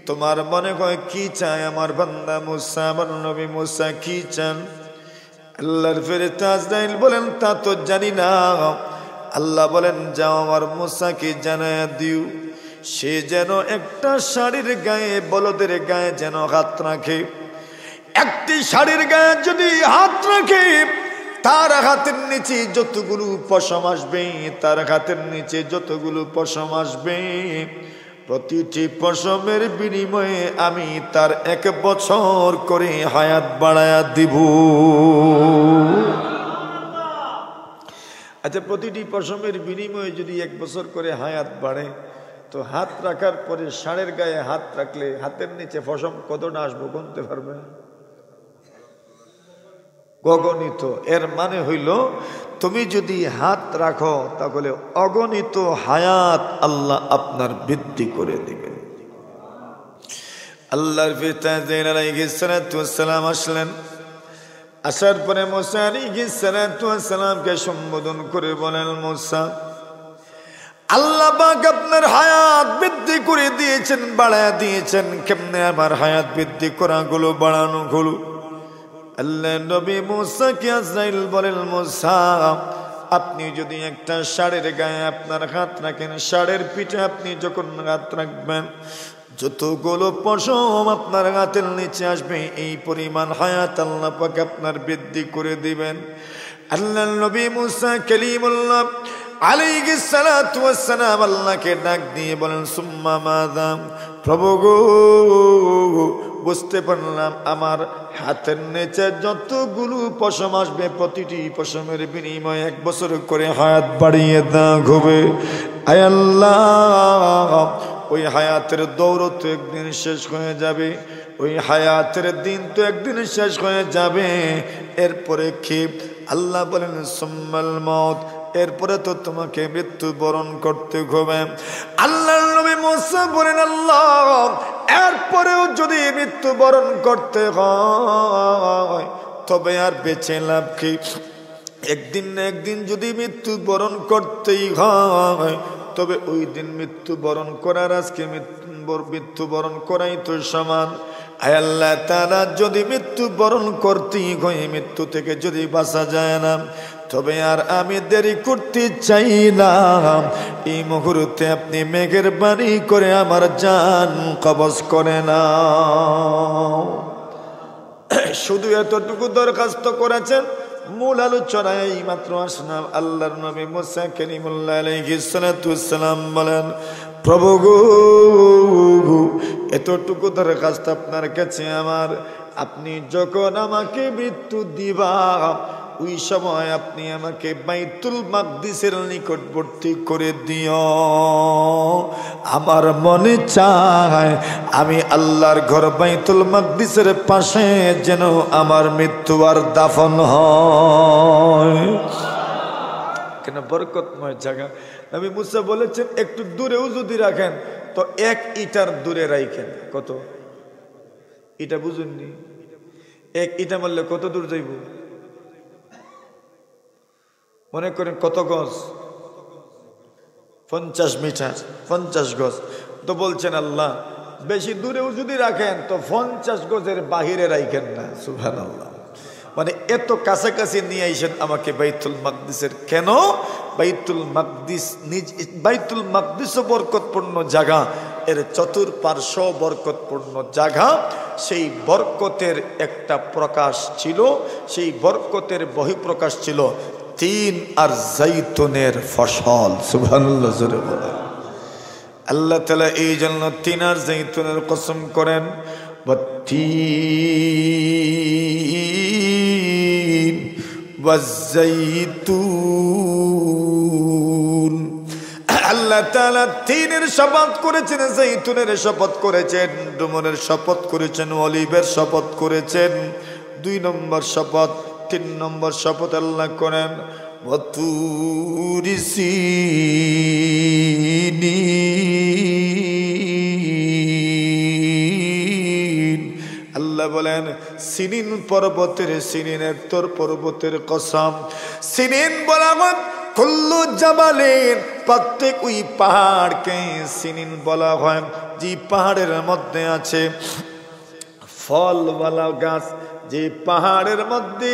তোমার মনে হয় কি চায় আমার বান্দা মুসা, আমার নবী মুসা কি চান? আল্লাহর ফেরেশতা আজরাইল বলেন, তা তো জানি না। আল্লাহ বলেন, যাও আমার মুসাকে জানায়া দিও, সে যেন একটা শাড়ির গায়ে, বলদের গায়ে যেন হাত রাখে। একটি শাড়ির গায়ে যদি হাত রাখে, তার হাতের নিচে যতগুলো পশম আসবে, তার হাতের নিচে যতগুলো পশম আসবে, প্রতিটি পশমের বিনিময়ে আমি তার 1 বছর করে হায়াত বাড়ায়া দিব। আচ্ছা, প্রতিটি পশমের বিনিময়ে যদি 1 বছর করে হায়াত বাড়ে, তো হাত রাখার পরে ষাঁড়ের গায়ে হাত রাখলে হাতের নিচে পশম কতটা আসবো গুনতে পারবে? অগণিত। এর মানে হইল তুমি যদি হাত রাখো তাহলে অগণিত হায়াত আল্লাহ আপনার বৃদ্ধি করে দিবেন। আল্লাহর পিতা জিবরাইল আলাইহিস সালাতু ওয়াস সালাম আসলেন। আসার পরে মুসা আলাইহিস সালাতু ওয়াস সালামকে সম্বোধন করে বলেন, মুসা, আল্লাহ পাক আপনার হায়াত বৃদ্ধি করে দিয়েছেন, বাড়ায় দিয়েছেন। কেমনে আমার হায়াত বৃদ্ধি করা গুলো বাড়ানো গুলো? আল্লাহ নবী মুসাকে আজরাইল বলেন, মুসা, আপনি যদি একটা ষাঁড়ের গায়ে আপনার হাত রাখেন, ষাঁড়ের পিঠে আপনি যখন হাত রাখবেন, যতগুলো পশম আপনার হাতের নিচে আসবে এই পরিমাণ হায়াত আল্লাহ পাক আপনার বৃদ্ধি করে দিবেন। আল্লাহ নবী মুসা কালিমুল্লাহ আলাইহিস সালাতু ওয়াস সালাম আল্লাহকে ডাক দিয়ে বলেন, সুম্মা মাযা? প্রভু গো, বুঝতে পারলাম আমার হাতের নিচে যতগুলো পশম আসবে প্রতিটি পশমের বিনিময়ে 1 বছর করে হায়াত বাড়িয়ে দেওয়া হবে। আয় আল্লাহ, ওই হায়াতের দৌড় তো একদিন শেষ হয়ে যাবে, ওই হায়াতের দিন তো একদিন শেষ হয়ে যাবে। এরপরে কি? আল্লাহ বলেন, সুম্মাল মউত, এরপরে তো তোমাকে মৃত্যু বরণ করতে হবে। আল্লাহর নবী মুসা বলেন, আল্লাহ, এরপরেও যদি মৃত্যু বরণ করতে হয় তবে আর বেঁচে লাভ কি? একদিন না একদিন যদি মৃত্যু বরণ করতেই হয় তবে ওই দিন মৃত্যু বরণ করার আজকে মৃত্যু বরণ করাই তো সমান। আয় আল্লাহ তাআলা, যদি মৃত্যু বরণ করতেই হয়, মৃত্যু থেকে যদি বাঁচা যায় না, তবে আর আমি দেরি করতে চাই না। এই মুহূর্তে আপনি মেঘের বাণী করে আমার জান কবজ করে না। শুধু এতটুকু দরখাস্ত করেছেন। মূল আলোচনায় এই মাত্র আসলাম। আল্লাহর নবী মুসা কালিমুল্লাহ আলাইহিস সালাতু ওয়াস সালাম বলেন, প্রভু গো, এতটুকু দরখাস্ত আপনার কাছে আমার, আপনি যখন আমাকে মৃত্যু দিবা ওই সময় আপনি আমাকে বাইতুল মাকদিসের নিকটবর্তী করে দিও। আমার মনে চায় আমি আল্লাহর ঘর বাইতুল মাকদিসের পাশে যেন আমার মৃত্যু আর দাফন হয়। কেন? বরকতময় জায়গা। নবী মুসা বলেছেন, একটু দূরেও যদি রাখেন তো 1 ইটার দূরে রাখেন। কত ইটা বুঝুননি? 1 ইটা মারলে কত দূর যাইব? মনে করেন কত গজ? 50 মিটার, 50 গজ। তো বলছেন আল্লাহ, বেশি দূরেও যদি রাখেন তো 50 গজের বাহিরে রাখেন না। সুবহানাল্লাহ। মানে এত কাছাকাছি নিয়ে আইসেন আমাকে বাইতুল মাকদিসের। কেন? বাইতুল মাকদিস বাইতুল মাকদিস বরকতপূর্ণ জায়গা, এর চতুর্পার্শ্ব বরকতপূর্ণ জায়গা। সেই বরকতের একটা প্রকাশ ছিল, সেই বরকতের বহিঃপ্রকাশ ছিল তিন আর জাইতুনের ফসল। সুবহানাল্লাহ জোরে বলেন। আল্লাহ তাআলা এই জন্য 3 আর জাইতুনের কসম করেন, ওয়াত্তিন ওয়াজ্জাইতুন। আল্লাহ তাআলা 3-এর শপথ করেছেন, জাইতুনের শপথ করেছেন, ডুমুরের শপথ করেছেন, অলিভের শপথ করেছেন। 2 নম্বর শপথ, 3 নম্বর শপথ আল্লাহ করেন ওয়াতুরি সিনিন। আল্লাহ বলেন সিনিন পর্বতের, সিনিনের তোর পর্বতের কসম। সিনিন বলা হয় কুল্লু জাবালিন, প্রত্যেক ওই পাহাড়কে সিনিন বলা হয় যে পাহাড়ের মধ্যে আছে ফলওয়ালা গাছ। যে পাহাড়ের মধ্যে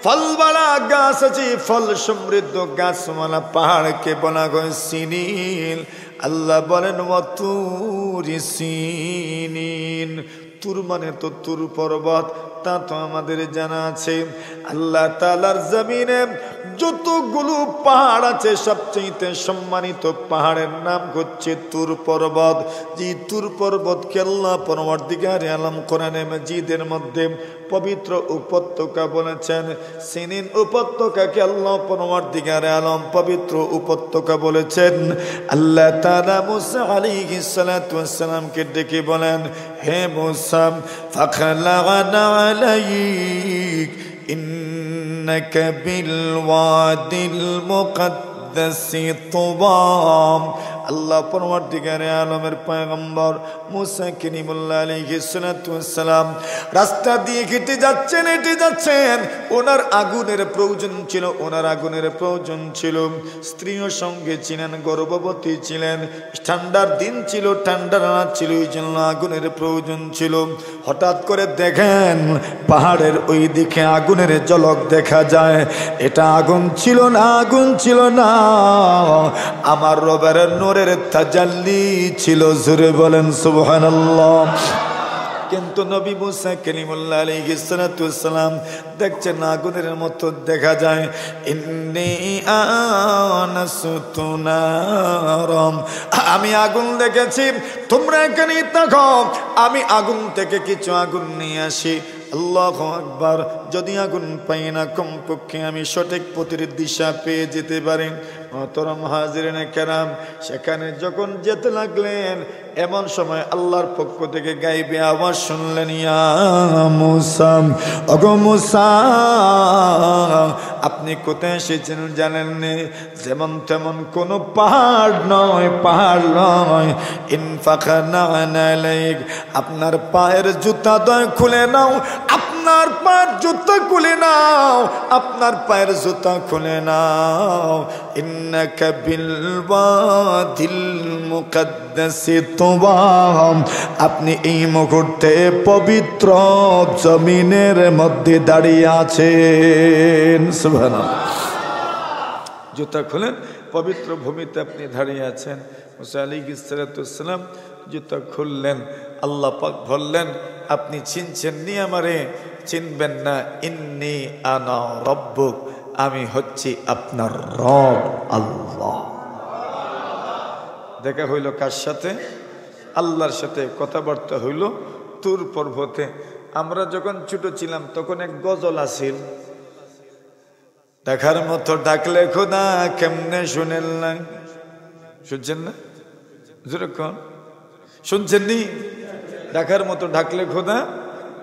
ফলওয়ালা গাছ আছে, ফল সমৃদ্ধ গাছওয়ালা পাহাড়কে বলা হয় সিনিন। আল্লাহ বলেন ওয়াতুরি সিনিন। তুর মানে তো তুর পর্বত, তা তো আমাদের জানা আছে। আল্লাহ তাআলার জমিনে যতগুলো পাহাড় আছে সবচেয়ে সম্মানিত পাহাড়ের নাম হচ্ছে তুর পর্বত। যে তুর পর্বতকে আল্লাহ পরওয়ারদিগার আলম কোরআনে মাজিদের মধ্যে পবিত্র উপত্যকা বলেছেন। সিনিন উপত্যকাকে আল্লাহ পরওয়ারদিগার আলম পবিত্র উপত্যকা বলেছেন। আল্লাহ তাআলা মুসা আলাইহিস সালাতু ওয়াস সালামকে ডেকে বলেন, হে মুসা, ফাখলা'না আলাইক ইন্নাকা বিল ওয়াদিল মুকদ্দাসি তুবা। আল্লাহ পরওয়ারদিগারে আলমের পয়গম্বর মুসা কালিমুল্লাহ আলাইহিস সালাতু ওয়াস সালাম রাস্তা দিয়ে হেঁটে যাচ্ছেন। ওনার আগুনের প্রয়োজন ছিল, স্ত্রীও সঙ্গে ছিলেন, গর্ভবতী ছিলেন, ঠান্ডার দিন ছিল, ঠান্ডার রাত ছিল, এই জন্য আগুনের প্রয়োজন ছিল। হঠাৎ করে দেখেন পাহাড়ের ওই দিকে আগুনের ঝলক দেখা যায়। এটা আগুন ছিল না, আমার রবের নূরের তাজাল্লি ছিল। জোরে বলেন সুবহানাল্লাহ। কিন্তু নবী মুসা কালিমুল্লাহ আলাইহিস সালাতু ওয়াস সালাম দেখছেন আগুনের মতো দেখা যায়। ইন্নী আনাসতু নারাম, আমি আগুন দেখেছি, তোমরা এখানেই থাকো, আমি আগুন থেকে কিছু আগুন নিয়ে আসি। আল্লাহু আকবার। যদি আগুন পাই না, কমপক্ষে আমি সঠিক পথের দিশা পেয়ে যেতে পারি। মোহতরম হাজিরিনে কেরাম, সেখানে যখন যেতে লাগলেন, এমন সময় আল্লাহর পক্ষ থেকে গাইবে আওয়াজ শুনলেন, ইয়া মুসা, ওগো মুসা, আপনি কোথায় এসেছেন জানেন না? যেমন তেমন কোনো পাহাড় নয়। ইনফাখানা আলাইক, আপনার পায়ের জুতা দয় খুলে নাও, আপনার পায়ের জুতা খুলে নাও। ইন্নাকা বিল ওয়াদিল মুকদ্দাসি তুবা, আপনি এই মুহূর্তে পবিত্র জমিনের মধ্যে দাঁড়িয়ে আছেন। সুবহানাল্লাহ। জুতা খুলেন, পবিত্র ভূমিতে আপনি দাঁড়িয়ে আছেন। মুসা আলাইহিস সালাতু ওয়াস সালাম জুতা খুললেন। আল্লাহ পাক বললেন, আপনি চিনছেন নি আমারে? চিনবেন না? ইন্নী আনা রব্বুক, আমি হচ্ছি আপনার রব আল্লাহ। দেখা হইল কার সাথে? আল্লাহর সাথে কথাবার্তা হইল তুর পর্বতে। আমরা যখন ছোট ছিলাম তখন এক গজল আছিল, দেখার মতো ডাকলে খোদা কেমনে শুনেন না? শুনছেন না? যেরকম শুনছেন নি? দেখার মতো ডাকলে খোদা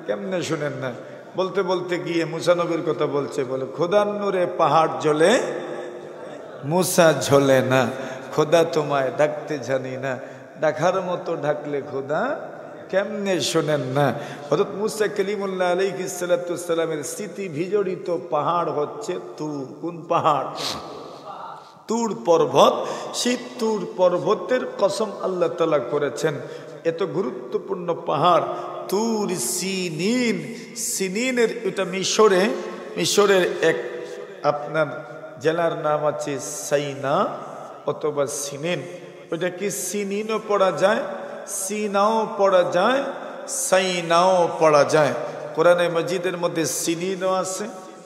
কেমনে শুনেন না? বলতে বলতে গিয়ে মুসা নবীর কথা বলছে, বলে খোদার নূরে পাহাড় জ্বলে, মুসা ঝলে না। খোদা তোমায় ডাকতে জানি না, দেখার মতো ডাকলে খোদা কেমনে শোনেন না? হযরত মুসা কালিমুল্লাহ আলাইহিস সালাতু ওয়াস সালামের স্মৃতি বিজড়িত পাহাড় হচ্ছে তুর। কোন পাহাড়? তুর পর্বত। সেই তুর পর্বতের কসম আল্লাহ তাআলা করেছেন। এত গুরুত্বপূর্ণ পাহাড় তুর সিনিন। সিনিনের এটা মিশরের এক আপনার জেলার নাম আছে সাইনা অথবা সিনিন। ওইটা কি সিনিনও পড়া যায়, সিনাও পড়া যায়, সাইনাও পড়া যায়। কোরআনে মজিদের মধ্যে সিনিনও আছে,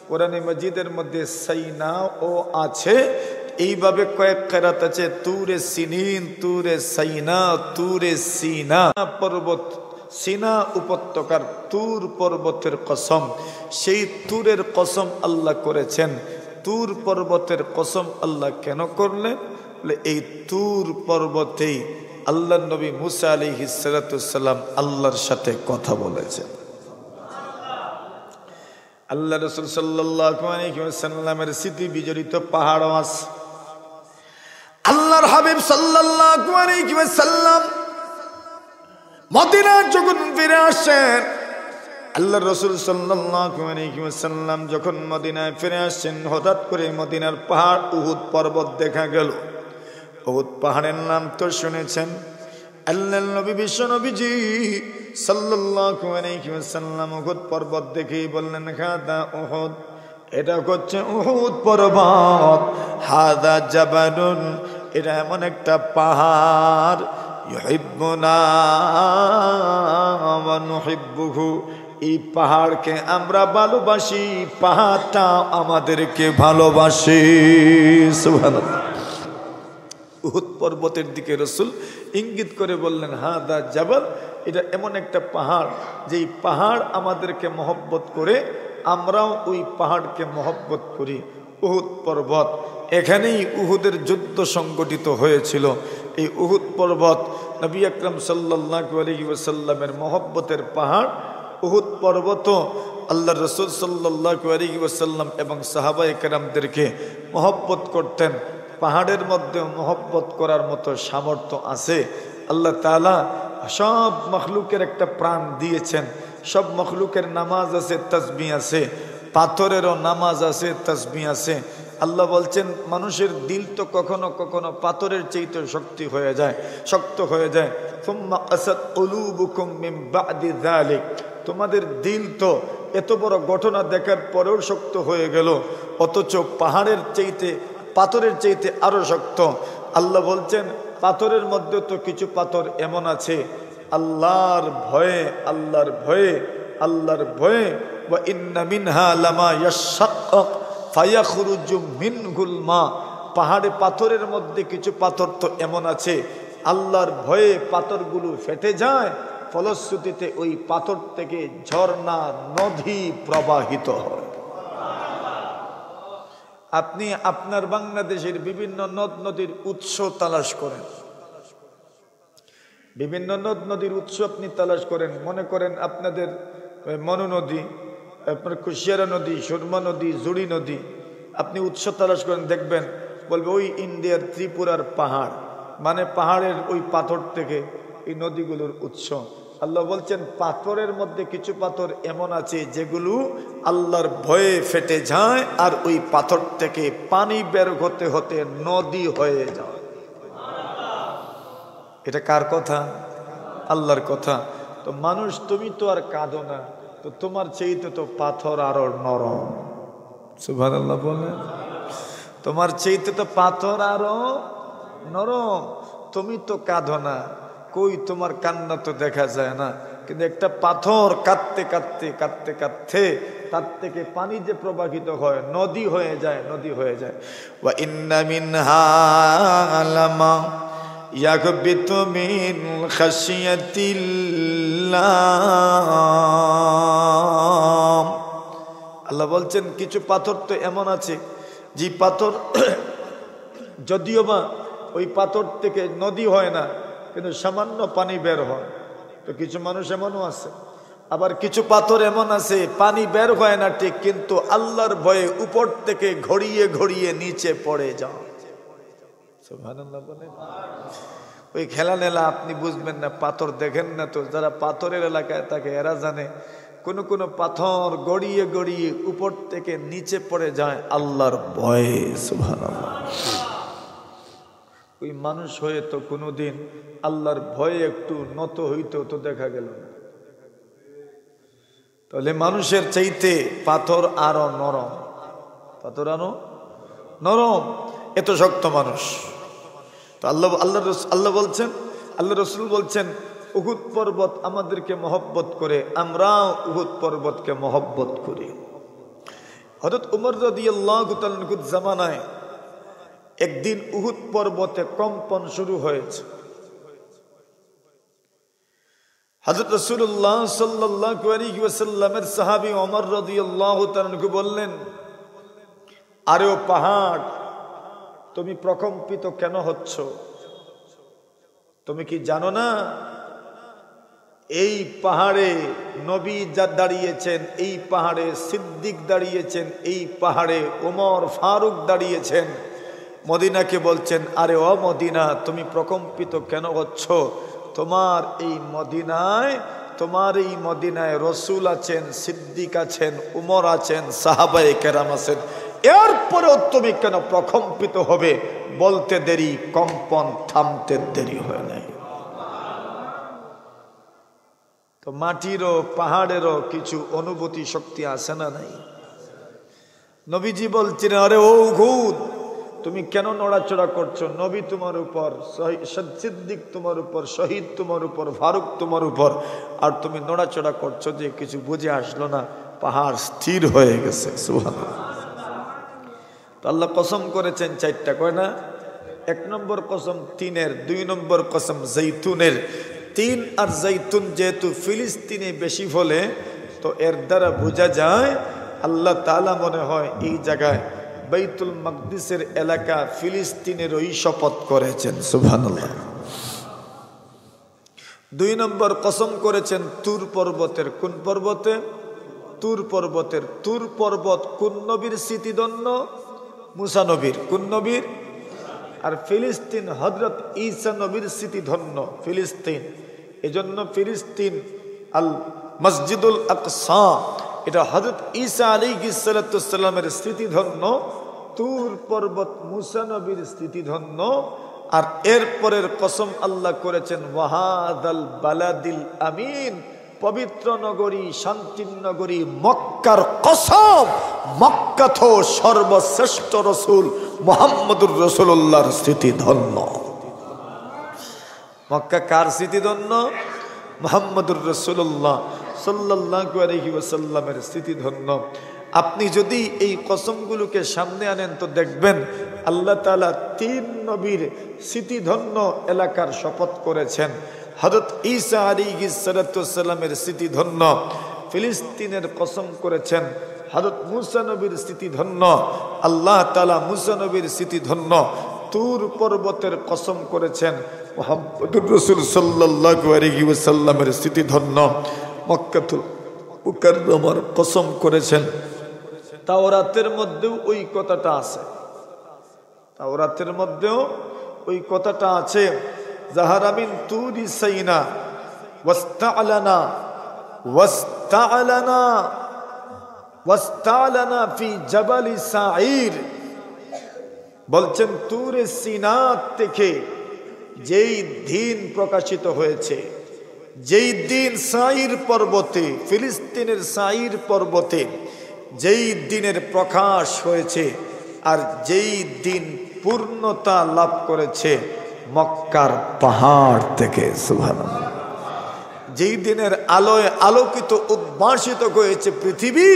কোরআনে মজিদের মধ্যে সাইনাও আছে। এইভাবে কয়েক কেরাত আছে, তুরে সিনিন, তুরে সাইনা, তুরে সিনা। পর্বত, সিনা উপত্যকার তুর পর্বতের কসম। সেই তুরের কসম আল্লাহ করেছেন। তুর পর্বতের কসম আল্লাহ কেন করলেন? বলে এই তুর পর্বতেই আল্লাহ নবী মুসা আলাইহিস সালাতু ওয়াস সালাম আল্লাহর সাথে কথা বলেছেন। আল্লাহ রাসূল সাল্লাল্লাহু আলাইহি ওয়াসাল্লামের স্মৃতি বিজড়িত পাহাড় আছে। আল্লাহর হাবিব সাল্লাল্লাহু আলাইহি ওয়াসাল্লাম মদিনা যখন ফিরে আসেন, আল্লাহ রাসূল সাল্লাল্লাহু আলাইহি ওয়াসাল্লাম যখন মদিনায় ফিরে আসেন, হঠাৎ করে মদিনার পাহাড় উহুদ পর্বত দেখা গেল। উহুদ পাহাড়ের নাম তো শুনেছেন। আল্লাহর নবী বিশ্ব নবীজি সাল্লাল্লাহু আলাইহি ওয়াসাল্লাম উহুদ পর্বত দেখেই বললেন, হাদা উহুদ, এটা হচ্ছে উহুদ পর্বত। হাদা জাবালুন, এটা এমন একটা পাহাড়, ইউহিব্বুনা ওয়া নুহিব্বুহু, এই পাহাড়কে আমরা ভালোবাসি, পাহাড়টা আমাদেরকে ভালোবাসে। সুবহানাল্লাহ। উহুদ পর্বতের দিকে রাসূল ইঙ্গিত করে বললেন, হাদা জাবাল, এটা এমন একটা পাহাড় যেই পাহাড় আমাদেরকে মহব্বত করে, আমরাও ওই পাহাড়কে মহব্বত করি। উহুদ পর্বত, এখানেই উহুদের যুদ্ধ সংগঠিত হয়েছিল। এই উহুদ পর্বত নবী আকরাম সাল্লাল্লাহু আলাইহি ওয়াসাল্লামের মহব্বতের পাহাড়। উহুদ পর্বত আল্লাহ রসুল সাল্লাল্লাহু আলাইহি ওয়াসাল্লাম এবং সাহাবায়ে কেরামদেরকে মহব্বত করতেন। পাহাড়ের মধ্যে মহব্বত করার মতো সামর্থ্য আছে। আল্লাহ তাআলা সব মখলুকের একটা প্রাণ দিয়েছেন। সব মখলুকের নামাজ আছে, তাসবিহ আছে, পাথরেরও নামাজ আছে, তাসবিহ আছে। আল্লাহ বলছেন মানুষের দিল তো কখনো কখনো পাথরের চাইতে শক্ত হয়ে যায়। সুম্মা কাসাত কুলুবুকুম মিন বাদি যালিক, তোমাদের দিল তো এত বড় ঘটনা দেখার পরেও শক্ত হয়ে গেল, অথচ পাথরের চাইতে আরো শক্ত। আল্লাহ বলছেন পাথরের মধ্যে তো কিছু পাথর এমন আছে আল্লাহর ভয়ে ওয়া ইন্না মিনহা লামা ইয়াশাক্কাক ফায়াখরুজু মিনহুল মা, পাহাড়ে পাথরের মধ্যে কিছু পাথর তো এমন আছে আল্লাহর ভয়ে পাথরগুলো ফেটে যায়, ফলশ্রুতিতে ওই পাথর থেকে ঝর্ণা নদী প্রবাহিত হয়। আপনি আপনার বাংলাদেশের বিভিন্ন নদ নদীর উৎস তালাশ করেন, বিভিন্ন নদ নদীর উৎস আপনি তালাশ করেন। মনে করেন আপনাদের মনু নদী, আপনার কুশিয়ারা নদী, সুরমা নদী, জুড়ি নদী, আপনি উৎস তালাশ করেন, দেখবেন বলবে ওই ইন্ডিয়ার ত্রিপুরার পাহাড়, মানে পাহাড়ের ওই পাথর থেকে এই নদীগুলোর উৎস। আল্লাহ বলছেন পাথরের মধ্যে কিছু পাথর এমন আছে যেগুলো আল্লাহর ভয়ে ফেটে যায়, আর ওই পাথর থেকে পানি বের হতে হতে নদী হয়ে যায়। এটা কার কথা? আল্লাহর কথা। তো মানুষ তুমি তো আর কাঁদো না, তো তোমার চাইতে তো পাথর আরো নরম। সুবহানাল্লাহ বলেন। তোমার চাইতে তো পাথর আরো নরম, তুমি তো কাঁদো না, কই তোমার কান্না তো দেখা যায় না, কিন্তু একটা পাথর কাঁদতে কাঁদতে কাঁদতে কাঁদতে তার থেকে পানি যে প্রবাহিত হয় নদী হয়ে যায়। ওয়া ইন্না মিনহা লামা ইয়াগবিতু মিন খাশিয়াতিল্লাহ। আল্লাহ বলছেন কিছু পাথর তো এমন আছে যে পাথর যদিও বা ওই পাথর থেকে নদী হয় না, কিন্তু সামান্য পানি বের হয়। তো কিছু মানুষ এমনও আছে, আবার কিছু পাথর এমন আছে পানি বের হয় না ঠিক, কিন্তু আল্লাহর ভয়ে উপর থেকে ঘড়িয়ে ঘড়িয়ে নিচে পড়ে যায়। সুবহানাল্লাহ বলেন। ওই খেলা নেলা আপনি বুঝবেন না, পাথর দেখেন না তো, যারা পাথরের এলাকায় থাকে এরা জানে কোন কোন পাথর গড়িয়ে গড়িয়ে উপর থেকে নিচে পড়ে যায় আল্লাহর ভয়ে। সুবহানাল্লাহ। ওই মানুষ হয়ে তো কোনোদিন আল্লাহর ভয়ে একটু নত হইতো তো দেখা গেল না। তাহলে মানুষের চাইতে পাথর আরো নরম, পাথর আরো নরম, এত শক্ত মানুষ। তো আল্লাহ বলছেন, আল্লাহ রসুল বলছেন উহুদ পর্বত আমাদেরকে মহব্বত করে, আমরাও উহুদ পর্বতকে মহব্বত করি। হযরত উমর রাদিয়াল্লাহু তাআলা আনহুর জামানায় একদিন উহুদ পর্বতে কম্পন শুরু হয়েছে। হযরত রাসূলুল্লাহ সাল্লাল্লাহু আলাইহি ওয়াসাল্লামের সাহাবী ওমর রাদিয়াল্লাহু তাআলা আনহু বললেন, আরে ও পাহাড়, তুমি প্রকম্পিত কেন হচ্ছ? তুমি কি জানো না এই পাহাড়ে নবী যা দাঁড়িয়েছেন, এই পাহাড়ে সিদ্দিক দাঁড়িয়েছেন, এই পাহাড়ে ওমর ফারুক দাঁড়িয়েছেন। মদিনাকে বলছেন, আরে ও মদিনা, তুমি প্রকম্পিত কেন হচ্ছ? তোমার এই মদিনায় রসুল আছেন, সিদ্দিক আছেন, উমর আছেন, সাহাবায়ে কেরাম আছেন, এরপরেও তুমি কেন প্রকম্পিত হবে? বলতে দেরি, কম্পন থামতে দেরি হয় নাই। তো মাটিরও পাহাড়েরও কিছু অনুভূতি শক্তি আছে না নাই? নবীজি বলছেন, আরে ও উহুদ, তুমি কেন নড়াচড়া করছো? নবী তোমার উপর, সিদ্দিক তোমার উপর, শহীদ তোমার উপর, ফারুক তোমার উপর, আর তুমি নড়াচড়া করছো যে কিছু বুঝে আসলো না, পাহাড় স্থির হয়ে গেছে। সুবহানাল্লাহ। তো আল্লাহ কসম করেছেন চারটা, কয় না? 1 নম্বর কসম তিনের, 2 নম্বর কসম জৈতুনের। 3 আর জৈতুন যেহেতু ফিলিস্তিনে বেশি ফলে, তো এর দ্বারা বোঝা যায় আল্লাহ তাআলা মনে হয় এই জায়গায় বাইতুল মাকদিসের এলাকা ফিলিস্তিনের ওই শপথ করেছেন। সুবহানাল্লাহ। 2 নম্বর কসম করেছেন তুর পর্বতের। কোন পর্বতে? তুর পর্বতের। তুর পর্বত কোন নবীর স্মৃতিধন্য? মুসা নবীর। কোন নবীর? আর ফিলিস্তিন হযরত ঈসা নবীর স্মৃতিধন্য ফিলিস্তিন। এজন্য ফিলিস্তিন আল মসজিদুল আকসা, এটা হযরত ঈসা আলাইহিস সালাতু ওয়াস সালামের স্মৃতিধন্য। তুর পর্বত মুসা নবীর স্মৃতিধন্য। আর এরপরের কসম আল্লাহ করেছেন ওয়াহাদাল বালাদিল আমিন, পবিত্র নগরী, শান্তির নগরী মক্কার কসম। মক্কা তো সর্বশ্রেষ্ঠ রসুল মুহাম্মদুর রাসূলুল্লাহর স্মৃতিধন্য। মক্কা কার স্মৃতিধন্য? মুহাম্মদুর রাসূলুল্লাহ সাল্লাল্লাহু আলাইহি ওয়াসাল্লামের স্মৃতিধন্য। আপনি যদি এই কসমগুলোকে সামনে আনেন তো দেখবেন আল্লাহ তাআলা 3 নবীর স্মৃতিধন্য এলাকার শপথ করেছেন। হযরত ঈসা আলাইহিস সালাতু ওয়াস সালামের স্মৃতিধন্য ফিলিস্তিনের কসম করেছেন। হযরত মুসা নবীর স্মৃতিধন্য আল্লাহ তাআলা মুসা নবীর স্মৃতিধন্য তুর পর্বতের কসম করেছেন। মুহাম্মদুর রাসূল সাল্লাল্লাহু আলাইহি ওয়াসাল্লামের স্মৃতিধন্য মক্কাতুল মুকাররমার কসম করেছেন। তাওরাতের মধ্যেও ওই কথাটা আছে। তাওরাতের মধ্যেও ওই কথাটা আছে। যাহারা মিন তুরি সাইনা ওয়াস্তা'লানা ওয়াস্তা'লানা ওয়াস্তা'লানা ফি জাবালি সাঈর। বলছেন তুরে সিনা থেকে যেই দিন প্রকাশিত হয়েছে, যেই দিন সাঈর পর্বতে, ফিলিস্তিনের সাঈর পর্বতে যেই দিনের প্রকাশ হয়েছে, আর যেই দিন পূর্ণতা লাভ করেছে মক্কার পাহাড় থেকে। সুবহানাল্লাহ। যেই দিনের আলোয় আলোকিত উদ্ভাসিত হয়েছে পৃথিবী,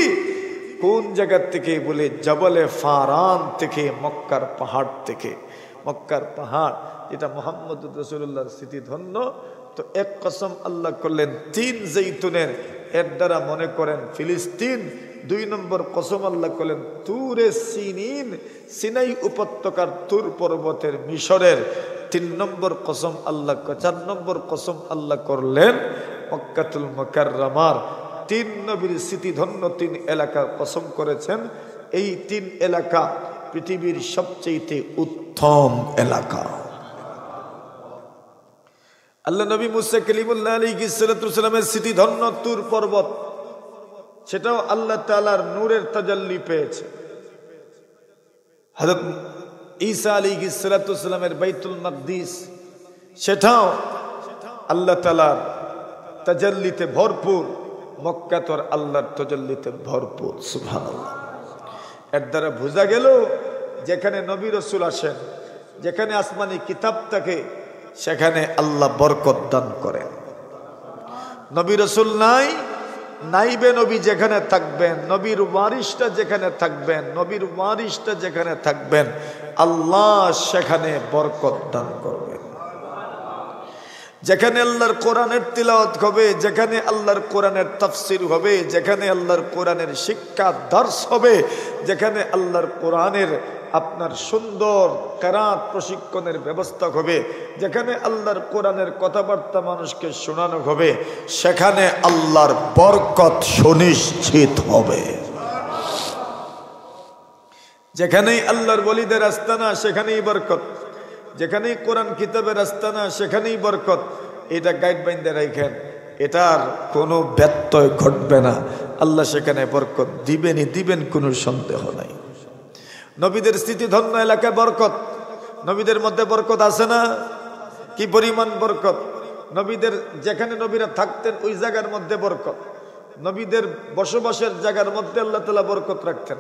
কোন জায়গা থেকে? বলে জবলে ফারান থেকে, মক্কার পাহাড় থেকে। মক্কার পাহাড় যেটা মুহাম্মদুর রাসূলুল্লাহর স্মৃতিধন্য। তো এক কসম আল্লাহ করলেন 3 জৈতুনের, এর দ্বারা মনে করেন ফিলিস্তিন। 2 নম্বর কসম আল্লাহ করলেন তুরে সিনিন, সিনাই উপত্যকার তুর পর্বতের মিশরের। 3 নম্বর কসম আল্লাহ, 4 নম্বর কসম আল্লাহ করলেন মক্কাতুল মুকাররমার 3 নবীর স্মৃতিধন্য 3 এলাকার কসম করেছেন। এই 3 এলাকা পৃথিবীর সবচেয়ে উত্তম এলাকা। আল্লাহ নবী মুসা কালিমুল্লাহ আলাইহিস সালাতু ওয়াস সালামের স্মৃতিধন্য তুর পর্বত, সেটাও আল্লাহ তাআলার নূরের তাজাল্লি পেয়েছে। হযরত ঈসা আলাইহিস সালাতু ওয়াস সালামের বাইতুল মাকদিস, সেটাও আল্লাহ তাআলার তাজাল্লিতে ভরপুর। মক্কা তো আল্লাহর তাজাল্লিতে ভরপুর। সুবহানাল্লাহ। এর দ্বারা বোঝা গেল যেখানে নবী রাসূল আসেন, যেখানে আসমানি কিতাব থাকে, সেখানে আল্লাহ বরকত দান করেন। নবী রাসূল নাই, নাইবে নবী যেখানে থাকবেন, নবীর ওয়ারিসটা যেখানে থাকবেন, নবীর ওয়ারিসটা যেখানে থাকবেন, আল্লাহ সেখানে বরকত দান করবেন। যেখানে আল্লাহর কোরআনের তিলাওয়াত হবে, যেখানে আল্লাহর কোরআনের তাফসীর হবে, যেখানে আল্লাহর কোরআনের শিক্ষা দর্শ হবে, যেখানে আল্লাহর কোরআনের আপনার সুন্দর কেরাত প্রশিক্ষণের ব্যবস্থা হবে, যেখানে আল্লাহর কোরআনের কথাবার্তা মানুষকে শোনানো হবে, সেখানে আল্লাহর বরকত সুনিশ্চিত হবে। যেখানেই আল্লাহর ওলিদের আস্তানা, সেখানেই বরকত। যেখানেই কোরআন কিতাবের আস্তানা, সেখানেই বরকত। এটা গাইডলাইন দিয়ে রাখেন, এটার কোনো ব্যত্যয় ঘটবে না। আল্লাহ সেখানে বরকত দিবেনই দিবেন, কোনো সন্দেহ নাই। নবীদের স্মৃতিধন্য এলাকায় বরকত। নবীদের মধ্যে বরকত আছে না? কি পরিমাণ বরকত! নবীদের যেখানে নবীরা থাকতেন ওই জায়গার মধ্যে বরকত। নবীদের বসবাসের জায়গার মধ্যে আল্লাহ তাআলা বরকত রাখতেন।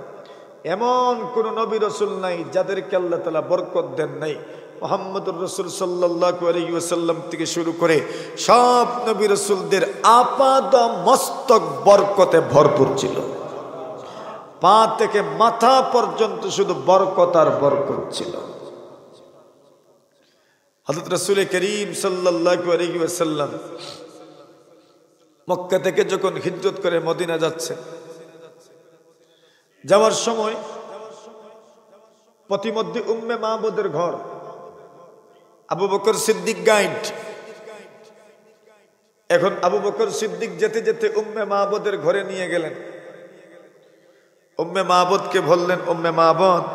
এমন কোন নবী রাসূল নাই যাদেরকে আল্লাহ তাআলা বরকত দেন নাই। মুহাম্মদুর রাসূল সাল্লাল্লাহু আলাইহি ওয়াসাল্লাম থেকে শুরু করে সব নবী রাসূলদের আপাদ মস্তক বরকতে ভরপুর ছিল। পা থেকে মাথা পর্যন্ত শুধু বরকত আর বরকত ছিল। হযরত রাসূল করিম সাল্লাল্লাহু আলাইহি ওয়াসাল্লাম মক্কা থেকে যখন হিজরত করে মদিনা যাচ্ছেন, যাওয়ার সময় পথিমধ্যে উম্মে মাহমুদের ঘর, আবু বকর সিদ্দিক গাইড। এখন আবু বকর সিদ্দিক যেতে যেতে উম্মে মাহমুদের ঘরে নিয়ে গেলেন। উম্মে মাবুদকে বললেন, উম্মে মাবুদ,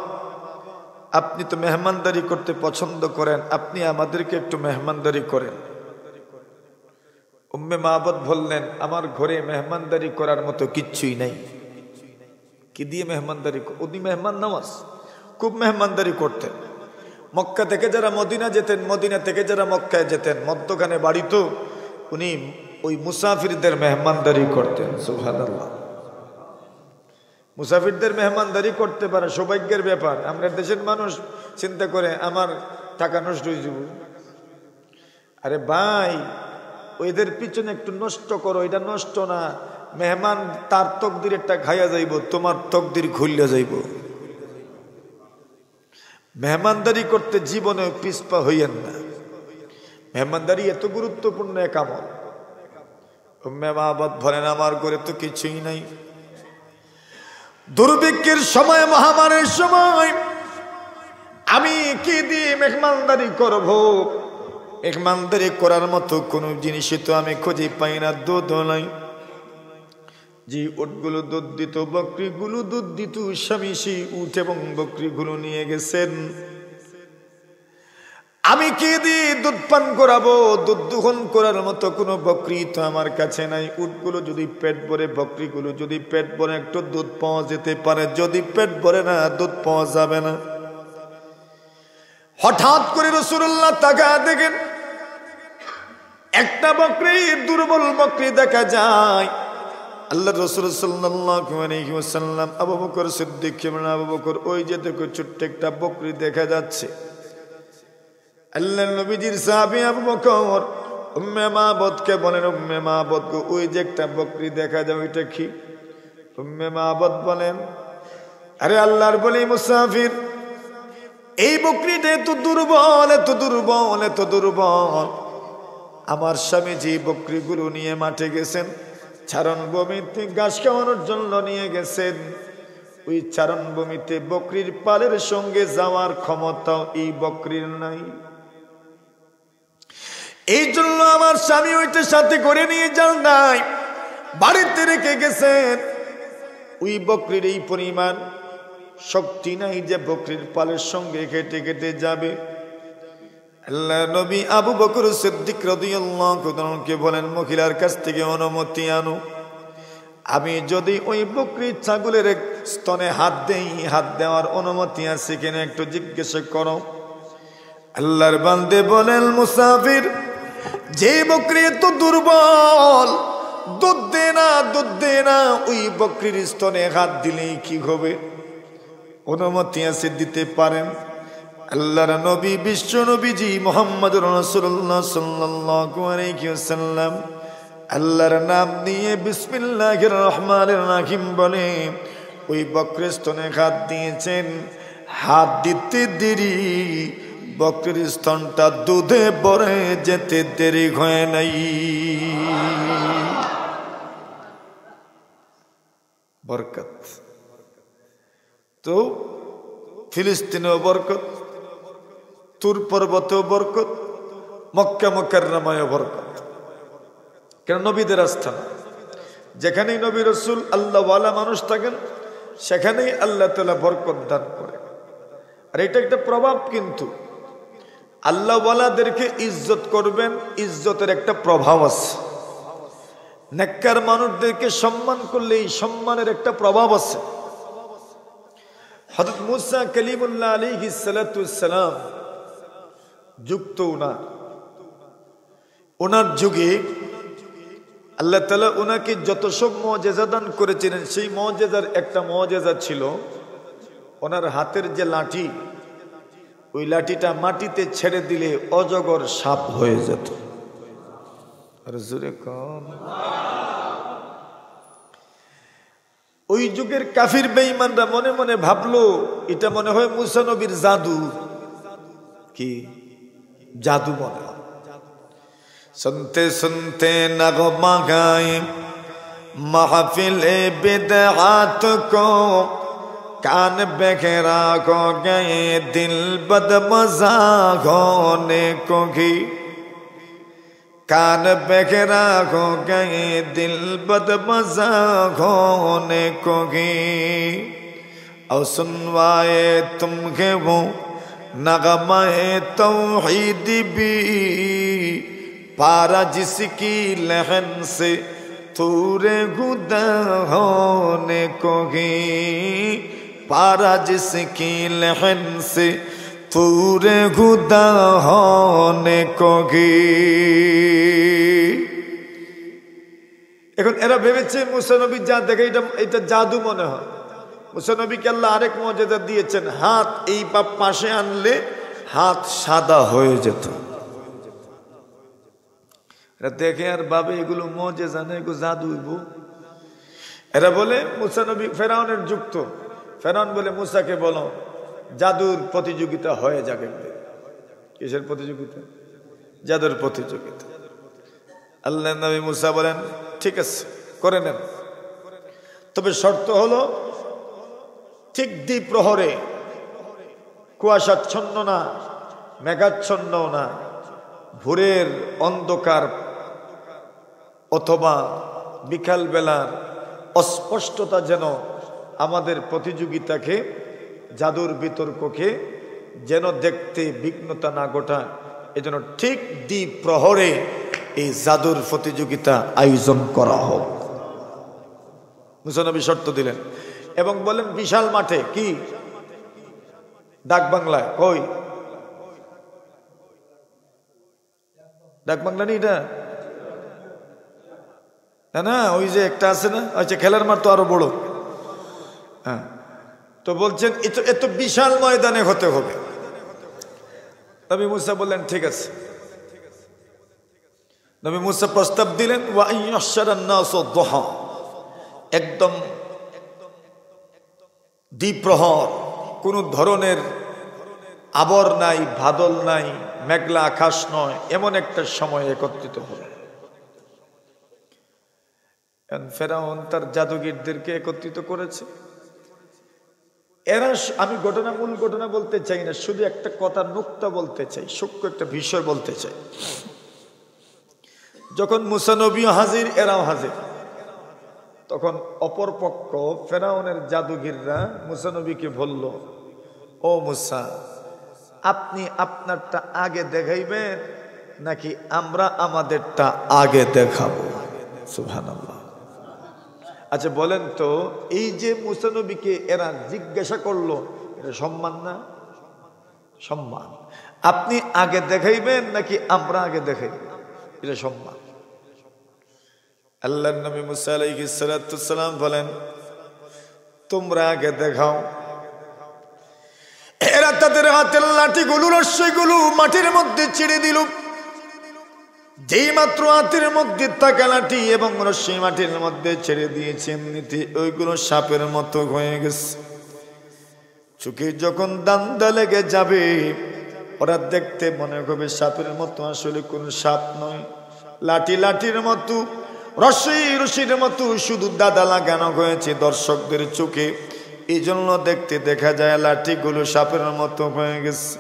আপনি তো মেহমানদারি করতে পছন্দ করেন, আপনি আমাদেরকে একটু মেহমানদারি করেন। উম্মে মাবুদ বললেন, আমার ঘরে মেহমানদারি করার মতো কিচ্ছুই নাই। কি দিয়ে মেহমানদারি? উনি মেহমান নওয়াজ, খুব মেহমানদারি করতেন। মক্কা থেকে যারা মদিনা যেতেন, মদিনা থেকে যারা মক্কায় যেতেন, মধ্যখানে বাড়ি তো, উনি ওই মুসাফিরদের মেহমানদারি করতেন। সুবহানাল্লাহ। মুসাফিরদের মেহমানদারি করতে পারে সৌভাগ্যের ব্যাপার। আমরা দেশের মানুষ চিন্তা করে আমার টাকা নষ্ট হয়ে যাব। আরে ভাই, ওইদের পিছনে একটু নষ্ট করো, এটা নষ্ট না। মেহমান তার তকদির একটা খাইয়া যাইব, তোমার তকদির খুললে যাইব। মেহমানদারি করতে জীবনে পিছপা হইয়েন না। মেহমানদারি এত গুরুত্বপূর্ণ এক আমল। উম্মে মাবুদ বলেন, আমার ঘরে তো কিছুই নাই। দুর্ভিক্ষের সময়, মহামারীর সময় আমি কি দিয়ে মেহমানদারি করব? মেহমানদারি করার মতো কোনো জিনিসই তো আমি খুঁজে পাই না। দুধ নাই। যে উটগুলো দুধ দিত, বকরিগুলো দুধ দিত, স্বামী সেই উট এবং বকরিগুলো নিয়ে গেছেন। আমি কি দিয়ে দুধ পান করাবো? দুধ দোহন করার মতো কোনো বকরি তো আমার কাছে নাই। উটগুলো যদি পেট ভরে, বকরিগুলো যদি পেট ভরে, একটু দুধ পাওয়া যেতে পারে। যদি পেট ভরে না, দুধ পাওয়া যাবে না। হঠাৎ করে রাসূলুল্লাহ তাকায় দেখেন, একটা বকরি, দুর্বল বকরি দেখা যায়। আল্লাহ রাসূল সাল্লাল্লাহু আলাইহি ওয়াসাল্লাম আবু বকর সিদ্দিক বলেন, আবু বকর, ওই যে দেখো ছোট্ট একটা বকরি দেখা যাচ্ছে। আল্লাহর নবীজির সাহাবী আবু বকর উম্মে মাবুদকে বলেন, উম্মে মাবুদ গো, ওই যে একটা বকরি দেখা যায়, ওইটা কি? উম্মে মাবুদ বলেন, আরে আল্লাহর বলি মুসাফির, এই বকরিটা এত দুর্বল, এত দুর্বল, এত দুর্বল। আমার স্বামী যে বকরিগুলো নিয়ে মাঠে গেছেন, চারণভূমিতে ঘাস খাওয়ানোর জন্য নিয়ে গেছেন, ওই চারণভূমিতে বকরির পালের সঙ্গে যাওয়ার ক্ষমতাও এই বকরির নাই। এই জন্য আমার স্বামী ওইটা সাথে করে নিয়ে যান নাই, বাড়িতে রেখে গেছেন। ওই বকরির এই পরিমাণ শক্তি নাই যে বকরির পালের সঙ্গে কেটে কেটে যাবে। আল্লাহ নবী আবু বকর সিদ্দিক রাদিয়াল্লাহু তাআলাকে বলেন, মহিলার কাছ থেকে অনুমতি আনো, আমি যদি ওই বকরির ছাগলের স্তনে হাত দেই, হাত দেওয়ার অনুমতি আছে কিনা একটু জিজ্ঞাসা করো। আল্লাহর বান্দে বলেন, মুসাফির, যে বকরি এত দুর্বল, দুধ দে না, দুধ দে না, ওই বকরির স্তনে হাত দিলেই কি হবে? অনুমতি আছে, দিতে পারেন। আল্লাহর নবী বিশ্ব নবীজি মুহাম্মদুর রাসূলুল্লাহ সাল্লাল্লাহু আলাইহি ওয়াসাল্লাম আল্লাহর নাম নিয়ে বিসমিল্লাহির রহমানির রহিম বলে ওই বকরির স্তনে হাত দিয়েছেন। হাত দিতে দেরি, বকরির স্তনটা দুধে ভরে যেতে দেরি হয় নাই। বরকত তো ফিলিস্তিনেও বরকত, তুর পর্বতেও বরকত, মক্কা মুকাররমায়ও বরকত। কেন? নবীদের আস্থান। যেখানেই নবী রাসূল আল্লাহওয়ালা মানুষ থাকেন, সেখানেই আল্লাহ তাআলা বরকত দান করে। আর এটা একটা প্রভাব, কিন্তু আল্লাহওয়ালাদেরকে ইজ্জত করবেন, ইজ্জতের একটা প্রভাব আছে। নেককার মানুষদেরকে সম্মান করলে এই সম্মানের একটা প্রভাব আছে। হযরত মুসা কালিমুল্লাহ আলাইহিস সালাতু ওয়াস সালাম যুক্ত ওনার যুগে আল্লাহ তাআলা ওনাকে যত সব মুজিজা দান করেছিলেন, সেই মুজিজার একটা মুজিজা ছিল ওনার হাতের যে লাঠি, ওই লাঠিটা মাটিতে ছেড়ে দিলে অজগর সাপ হয়ে যেত। আর জোরে কোন? ওই যুগের কাফির বেঈমানরা মনে মনে ভাবলো, এটা মনে হয় মুসা নবীর জাদু। কি জাদু? মনে হয়। सुनते सुनते नगमा गाए महफिले बिदअत को, कान बहरा हो गए दिल बदमजा होने को घी। कान बहरा हो गए दिल बदमज़ा होने को गी और सुनवाए तुम्हें वो नगमाए तौहीद भी पारा जिसकी लहन से तूरे गुदा होने को गी पारा जिसकी लहन से तूरे गुदा होने को गी। এখন এরা ভেবেছে মুসা নবী যা দেখে এটা জাদু মনে হয়। মুসা নবীকে আল্লাহ আরেক মুজিজা দিয়েছেন, হাত এই পাশে আনলে হাত সাদা হয়ে যেত। এরা দেখে আর ভাবে এগুলো মুজিজা না, এগুলো জাদু হইব। এরা বলে মুসা নবী ফেরাউনের যুক্ত। ফেরাউন বলে মুসাকে বলো জাদুর প্রতিযোগিতা হয়ে যাবে। কিসের প্রতিযোগিতা? জাদুর প্রতিযোগিতা। আল্লাহ নবী মুসা বলেন ঠিক আছে করে নেন, তবে শর্ত হলো ঠিক দ্বিপ্রহরে, কুয়াশাচ্ছন্ন না, মেঘাচ্ছন্ন না, ভোরের অন্ধকার অথবা বিকাল বেলার অস্পষ্টতা যেন আমাদের প্রতিযোগিতাকে, জাদুর বিতর্ককে যেন দেখতে বিঘ্নতা না ঘটায়, এজন্য ঠিক দ্বিপ্রহরে এই জাদুর প্রতিযোগিতা আয়োজন করা হোক। মুসা নবী শর্ত দিলেন এবং বলেন বিশাল মাঠে। কি ডাক বাংলায়? কই ডাক বাংলা নেই এটা? না না, ওই যে একটা আছে না, আচ্ছা খেলার মাঠ তো আরো বড়। হ্যাঁ, তো বলছেন এত বিশাল ময়দানে হতে হবে। নবী মুসা বললেন ঠিক আছে। নবী মুসা প্রস্তাব দিলেন একদম দ্বিপ্রহর, কোন ধরনের আবর নাই, বাদল নাই, মেঘলা আকাশ নয়, এমন একটা সময় একত্রিত হল। ফেরাউন তার জাদুগিরদেরকে একত্রিত করেছে। এরা, আমি মূল ঘটনা বলতে চাই না, শুধু একটা কথা নুক্তা বলতে চাই, সূক্ষ্ম একটা বিষয় বলতে চাই। যখন মুসা নবীও হাজির, এরাও হাজির, তখন অপর পক্ষ ফেরাউনের জাদুগিররা মুসা নবীকে বলল, ও মুসা, আপনি আপনারটা আগে দেখাইবেন নাকি আমরা আমাদেরটা আগে দেখাবো? সুবহানাল্লাহ। আচ্ছা বলেন তো, এই যে মুসা নবীকে এরা জিজ্ঞাসা করলো, এটা সম্মান না? সম্মান। আপনি আগে দেখাইবেন নাকি আমরা আগে দেখাইব? এটা সম্মান। আল্লাহর নবী মুসা আলাইহিস সালাতু ওয়াস সালাম বলেন তোমরা আগে দেখাও। এরা তাদের হাতের লাঠিগুলো, রশ্মিগুলো মাটির মধ্যে ছেড়ে দিল। যেই মাত্র হাতের মধ্যে থাকা লাঠি এবং রশ্মি মাটির মধ্যে ছেড়ে দিয়েছে, এমনিতে ওইগুলো সাপের মতো হয়ে গেছে। চোখে যখন দান্দা লেগে যাবে, ওরা দেখতে মনে করবে সাপের মতো, আসলে কোন সাপ নয়। লাঠি লাঠির মতো, রশ্মি রশির মতো, শুধু দাদা লাগানো হয়েছে দর্শকদের চোখে। এই জন্য দেখতে দেখা যায় লাঠিগুলো সাপের মতো হয়ে গেছে।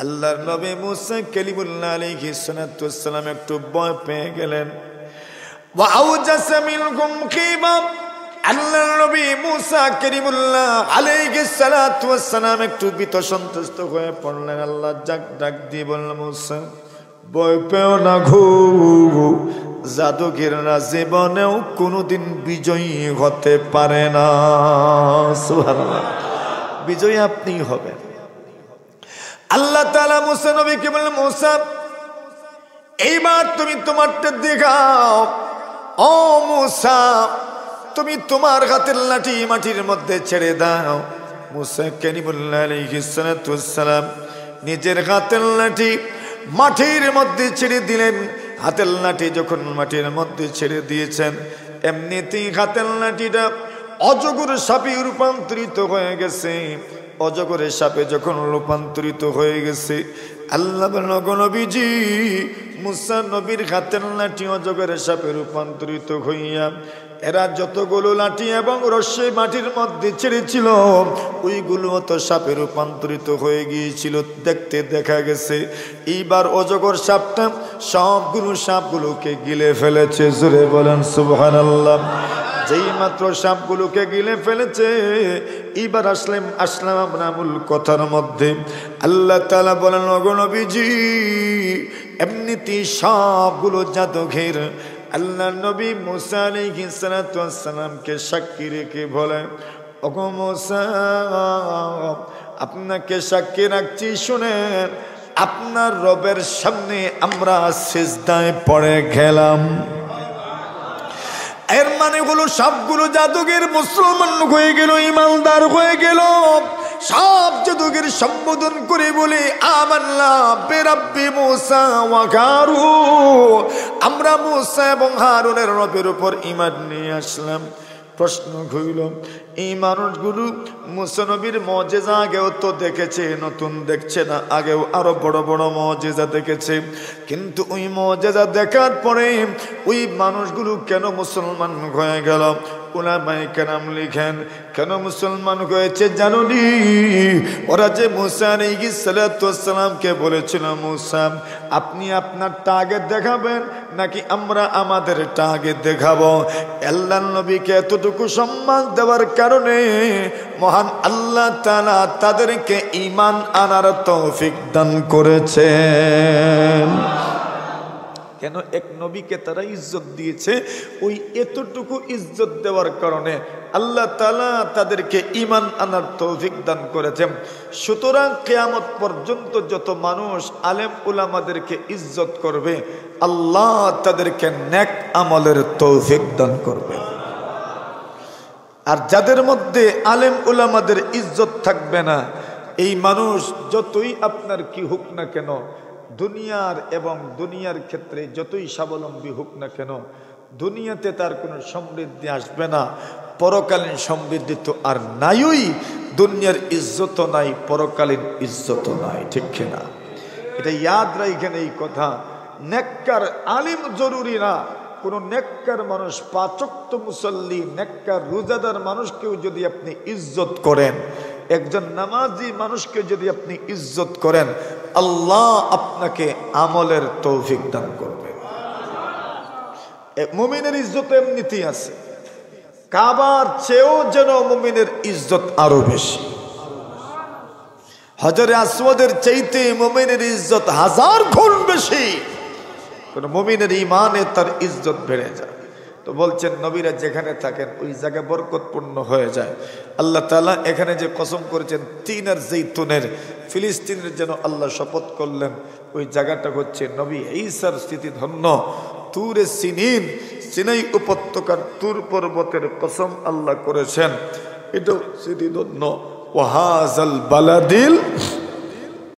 আল্লাহর নবী মুসা কালিমুল্লাহ আলাইহিস সালাতু ওয়াস সালাম একটু ভয় পেয়ে গেলেন। ওয়া আওজাসা মিনহুম খিবা। আল্লাহর নবী মুসা কালিমুল্লাহ আলাইহিস সালাতু ওয়াস সালাম একটু ভীত সন্ত্রস্ত হয়ে পড়লেন। আল্লাহ ডাক দিয়ে বললেন, মুসা ভয় পেও না গো, জাদুগিররা জীবনেও কোনোদিন বিজয়ী হতে পারে না। সুবহানাল্লাহ। বিজয়ী আপনি হবেন। আল্লাহ তাআলা মুসা নবীকে বললেন, মুসা এইবার তুমি তোমারটা দেখাও। ও মুসা, তুমি তোমার হাতের লাঠি মাটির মধ্যে ছেড়ে দাও। মুসা কালিমুল্লাহ আলাইহিস সালাতু ওয়াস সালাম নিজের হাতের লাঠি মাটির মধ্যে ছেড়ে দিলেন। হাতের লাঠি যখন মাটির মধ্যে ছেড়ে দিয়েছেন, এমনিতেই হাতের লাঠিটা অজগর সাপে রূপান্তরিত হয়ে গেছে। অজগরের সাপে যখন রূপান্তরিত হয়ে গেছে, আল্লাহ নবীজি মুসা নবীর হাতের লাঠি অজগরের সাপে রূপান্তরিত হইয়া এরা যতগুলো লাঠি এবং রশ্মি মাটির মধ্যে ছেড়েছিল ওইগুলো তো সাপে রূপান্তরিত হয়ে গিয়েছিল। দেখতে দেখা গেছে এইবার অজগর সাপটা সবগুলোকে গিলে ফেলেছে। জোরে বলেন সুবহানাল্লাহ। যেই মাত্র সাপগুলোকে গিলে ফেলেছে এবার আসলাম আমরা মূল কথার মধ্যে। আল্লাহ তাআলা বলেন, ওগো নবীজি, এমনিতেই সবগুলো জাদুঘের আল্লাহ নবী মুসা আলাইহিস সালাতু ওয়াস সালামকে সাক্ষী রেখে বলে, ওগো মুসা, আপনাকে সাক্ষী রাখছি, শুনেন, আপনার রবের সামনে আমরা সিজদায় পড়ে গেলাম। এর মানে হলো সবগুলো জাদুঘের মুসলমান হয়ে গেল, ইমানদার হয়ে গেল। সব জাদুঘের সম্বোধন করে বলে, আমান্না বিরাব্বি মুসা ওয়া হারুন, আমরা মুসা এবং হারুনের রবের উপর ঈমান নিয়ে আসলাম। প্রশ্ন হইল, এই মানুষগুলো মুসা নবীর মুজিজা আগেও তো দেখেছে, নতুন দেখছে না, আগেও আরো বড় বড় মুজিজা দেখেছে, কিন্তু ওই মুজিজা দেখার পরে ওই মানুষগুলো কেন মুসলমান হয়ে গেল? উলামায়ে কেরাম লিখেন, কেন মুসলমান হয়েছে জানুনি? ওরা যে মুসা আলাইহিস সালাতু ওয়াস সালামকে বলেছিল, মুসা আপনি আপনারটা আগে দেখাবেন নাকি আমরা আমাদেরটা আগে দেখাবো? আল্লাহর নবীকে এতটুকু সম্মান দেওয়ার কারণে মহান আল্লাহ তাআলা তাদেরকে ঈমান আনার তৌফিক দান করেছেন। কেন? এক নবীকে তারা ইজ্জত দিয়েছে, ওই এতটুকু ইজ্জত দেওয়ার কারণে আল্লাহ তাআলা তাদেরকে ঈমান আনার তৌফিক দান করেছেন। সুতরাং কিয়ামত পর্যন্ত যত মানুষ আলেম উলামাদেরকে ইজ্জত করবে, আল্লাহ তাদেরকে নেক আমলের তৌফিক দান করবে। আর যাদের মধ্যে আলেম উলামাদের ইজ্জত থাকবে না, এই মানুষ যতই আপনার কি হোক না কেন, দুনিয়ার এবং দুনিয়ার ক্ষেত্রে যতই স্বাবলম্বী হোক না কেন, দুনিয়াতে তার কোনো সমৃদ্ধি আসবে না। পরকালীন সমৃদ্ধি তো আর নাইই, দুনিয়ার ইজ্জত নাই, পরকালীন ইজ্জত নাই, ঠিক কিনা? এটা ইয়াদ রাখেন এই কথা। নেককার আলিম জরুরি না, কোন নেককার মানুষ, পাঁচ ওয়াক্ত মুসল্লি, নেককার রোজাদার মানুষকেও যদি আপনি ইজ্জত করেন, একজন নামাজি মানুষকে যদি আপনি ইজ্জত করেন, আল্লাহ আপনাকে আমলের তৌফিক দান করবে। মুমিনের ইজ্জত এমনিতেই আছে, কাবার চেয়েও যেন মুমিনের ইজ্জত আরো বেশি। হজরে আসওয়াদের চাইতে মুমিনের ইজ্জত 1000 গুণ বেশি। কোন মুমিনের ঈমানে তার ইজ্জত বেড়ে যায়। তো বলছেন নবীরা যেখানে থাকেন ওই জায়গা বরকতপূর্ণ হয়ে যায়। আল্লাহ তাআলা এখানে যে কসম করেছেন তিন আর জৈতুনের, ফিলিস্তিনের যেন আল্লাহ শপথ করলেন, ওই জায়গাটা হচ্ছে নবী ঈসার স্মৃতিধন্য তুরে সিনিন, সিনাই উপত্যকার তুর পর্বতের কসম আল্লাহ করেছেন, এটাও স্মৃতিধন্য। ওয়াহাজাল বালাদিল